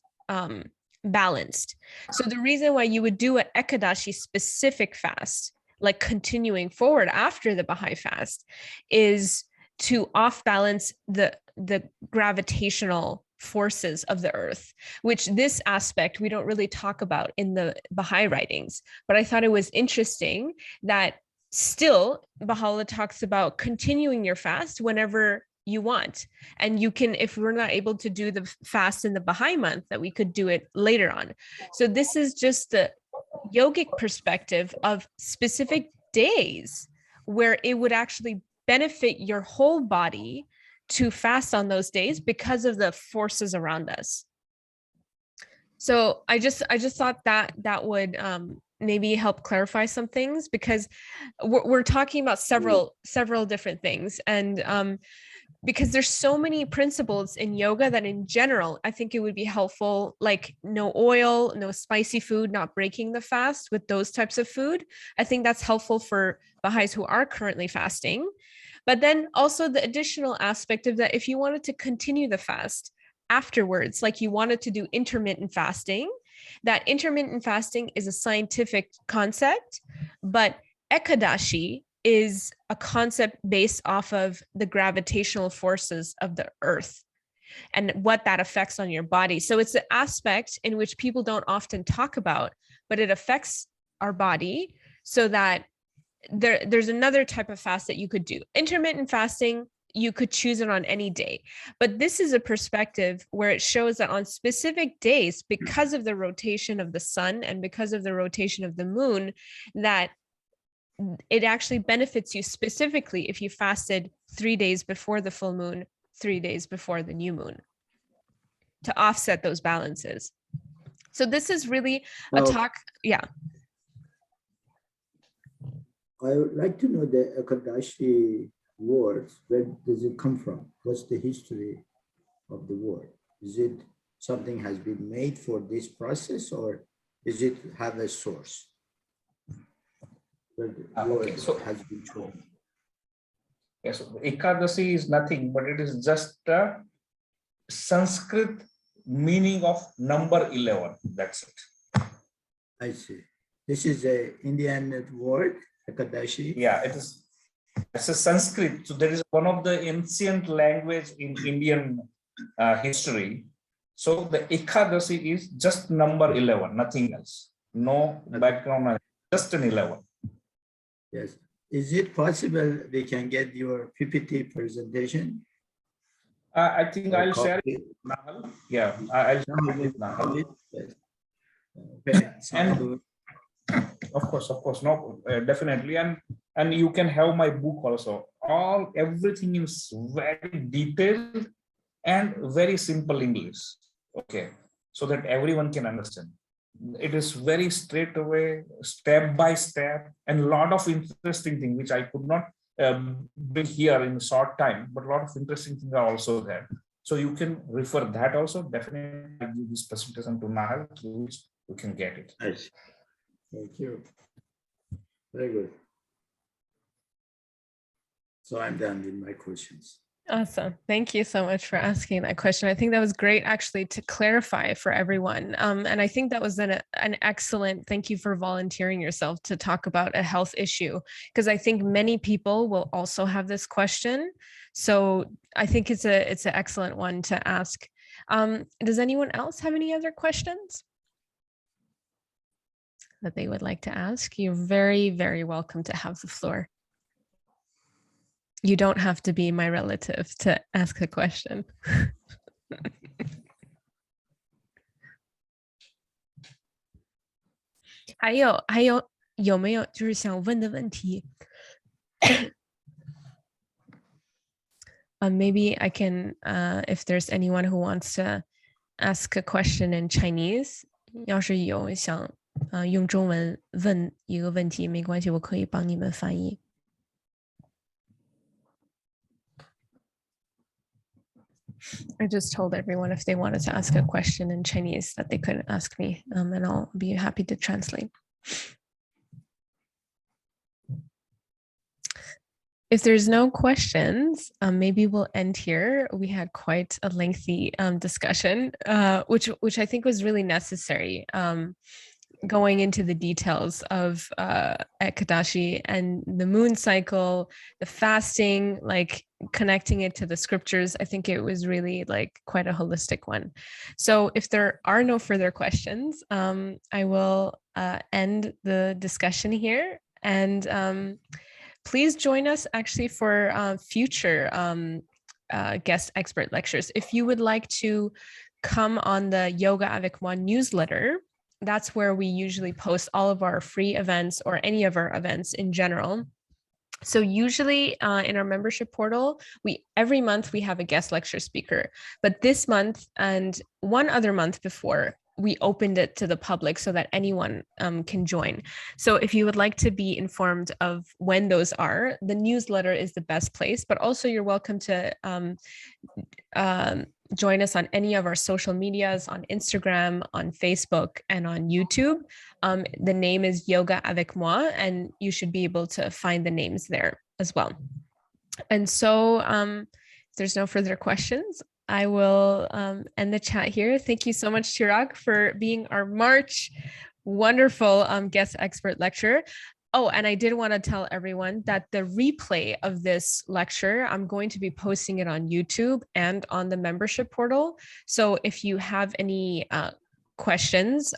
S1: balanced. So the reason why you would do an Ekadashi specific fast, like continuing forward after the Baha'i fast, is to off balance the gravitational forces of the earth, which this aspect we don't really talk about in the Baha'i writings. But I thought it was interesting that still Baha'u'llah talks about continuing your fast whenever you want. And you can, if we're not able to do the fast in the Baha'i month, that we could do it later on. So this is just the yogic perspective of specific days where it would actually benefit your whole body to fast on those days because of the forces around us. So I just thought that would maybe help clarify some things, because we're talking about several different things, and because there's so many principles in yoga that in general, I think it would be helpful, like no oil, no spicy food, not breaking the fast with those types of food. I think that's helpful for Baha'is who are currently fasting. But then also the additional aspect of that, if you wanted to continue the fast afterwards, like you wanted to do intermittent fasting, that intermittent fasting is a scientific concept, but Ekadashi is a concept based off of the gravitational forces of the earth and what that affects on your body. So it's an aspect in which people don't often talk about, but it affects our body, so that there's another type of fast that you could do. Intermittent fasting, you could choose it on any day, but this is a perspective where it shows that on specific days, because of the rotation of the sun and because of the rotation of the moon, that it actually benefits you specifically if you fasted 3 days before the full moon, 3 days before the new moon, to offset those balances. So this is really a talk. Yeah.
S3: I would like to know the Ekadashi words. Where does it come from? What's the history of the word? Is it something has been made for this process, or does it have a source?
S2: Okay, so
S3: has been chosen.
S2: Yes, so Ekadashi is nothing, but it is just a Sanskrit meaning of number 11. That's it.
S3: I see. This is a Indian word, Ekadashi.
S2: Yeah, it is. It's a Sanskrit. So there is one of the ancient language in Indian history. So the Ekadashi is just number 11, nothing else. No background, just an 11.
S3: Yes. Is it possible we can get your PPT presentation?
S2: I think I'll share it with Nahal. Yeah, I'll share it with Nahal.
S3: Yes. Okay.
S2: And of course, no, definitely. And you can have my book also. Everything is very detailed and very simple English. Okay, so that everyone can understand. It is very straight away, step by step, and a lot of interesting things which I could not bring here in a short time, but a lot of interesting things are also there. So you can refer that also. Definitely I'll give this presentation to Nahal, through which you can get it.
S3: Nice. Thank you. Very good. So I'm done with my questions.
S1: Awesome. Thank you so much for asking that question. I think that was great, actually, to clarify for everyone. And I think that was an excellent, thank you for volunteering yourself to talk about a health issue, because I think many people will also have this question. So I think it's an excellent one to ask. Does anyone else have any other questions that they would like to ask? You're very, very welcome to have the floor. You don't have to be my relative to ask a question. 还有没有就是想问的问题？Maybe I can, if there's anyone who wants to ask a question in Chinese, 要是有想用中文问一个问题，没关系，我可以帮你们翻译。I just told everyone if they wanted to ask a question in Chinese that they could ask me, and I'll be happy to translate. If there's no questions, maybe we'll end here. We had quite a lengthy discussion, which I think was really necessary. Going into the details of Ekadashi and the moon cycle, the fasting, like connecting it to the scriptures. I think it was really like quite a holistic one. So if there are no further questions, I will end the discussion here. And please join us actually for future guest expert lectures. If you would like to come on the Yoga Avec Moi newsletter, that's where we usually post all of our free events or any of our events in general. So usually in our membership portal, every month we have a guest lecture speaker, but this month and one other month before, we opened it to the public so that anyone can join. So if you would like to be informed of when those are, the newsletter is the best place, but also you're welcome to join us on any of our social medias, on Instagram, on Facebook, and on YouTube. The name is Yoga Avec Moi, and you should be able to find the names there as well. And so if there's no further questions, I will end the chat here. Thank you so much, Chirag, for being our March wonderful guest expert lecturer. Oh, and I did want to tell everyone that the replay of this lecture, I'm going to be posting it on YouTube and on the membership portal. So if you have any questions,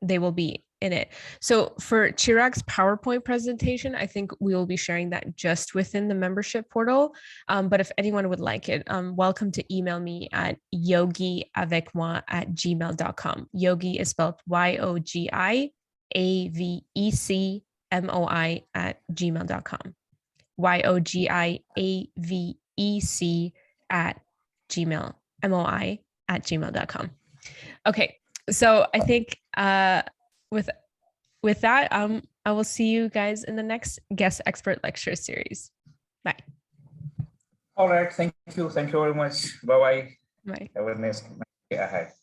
S1: they will be in it. So for Chirag's PowerPoint presentation, I think we will be sharing that just within the membership portal. But if anyone would like it, welcome to email me at yogiavecmoi@gmail.com. Yogi is spelled YOGIAVECMOI@gmail.com. YOGIAVEC@gmail.com. Okay, so I think with that, I will see you guys in the next guest expert lecture series. Bye.
S2: All right. Thank you. Thank you very much. Bye-bye.
S1: Bye.
S2: Have a nice day ahead.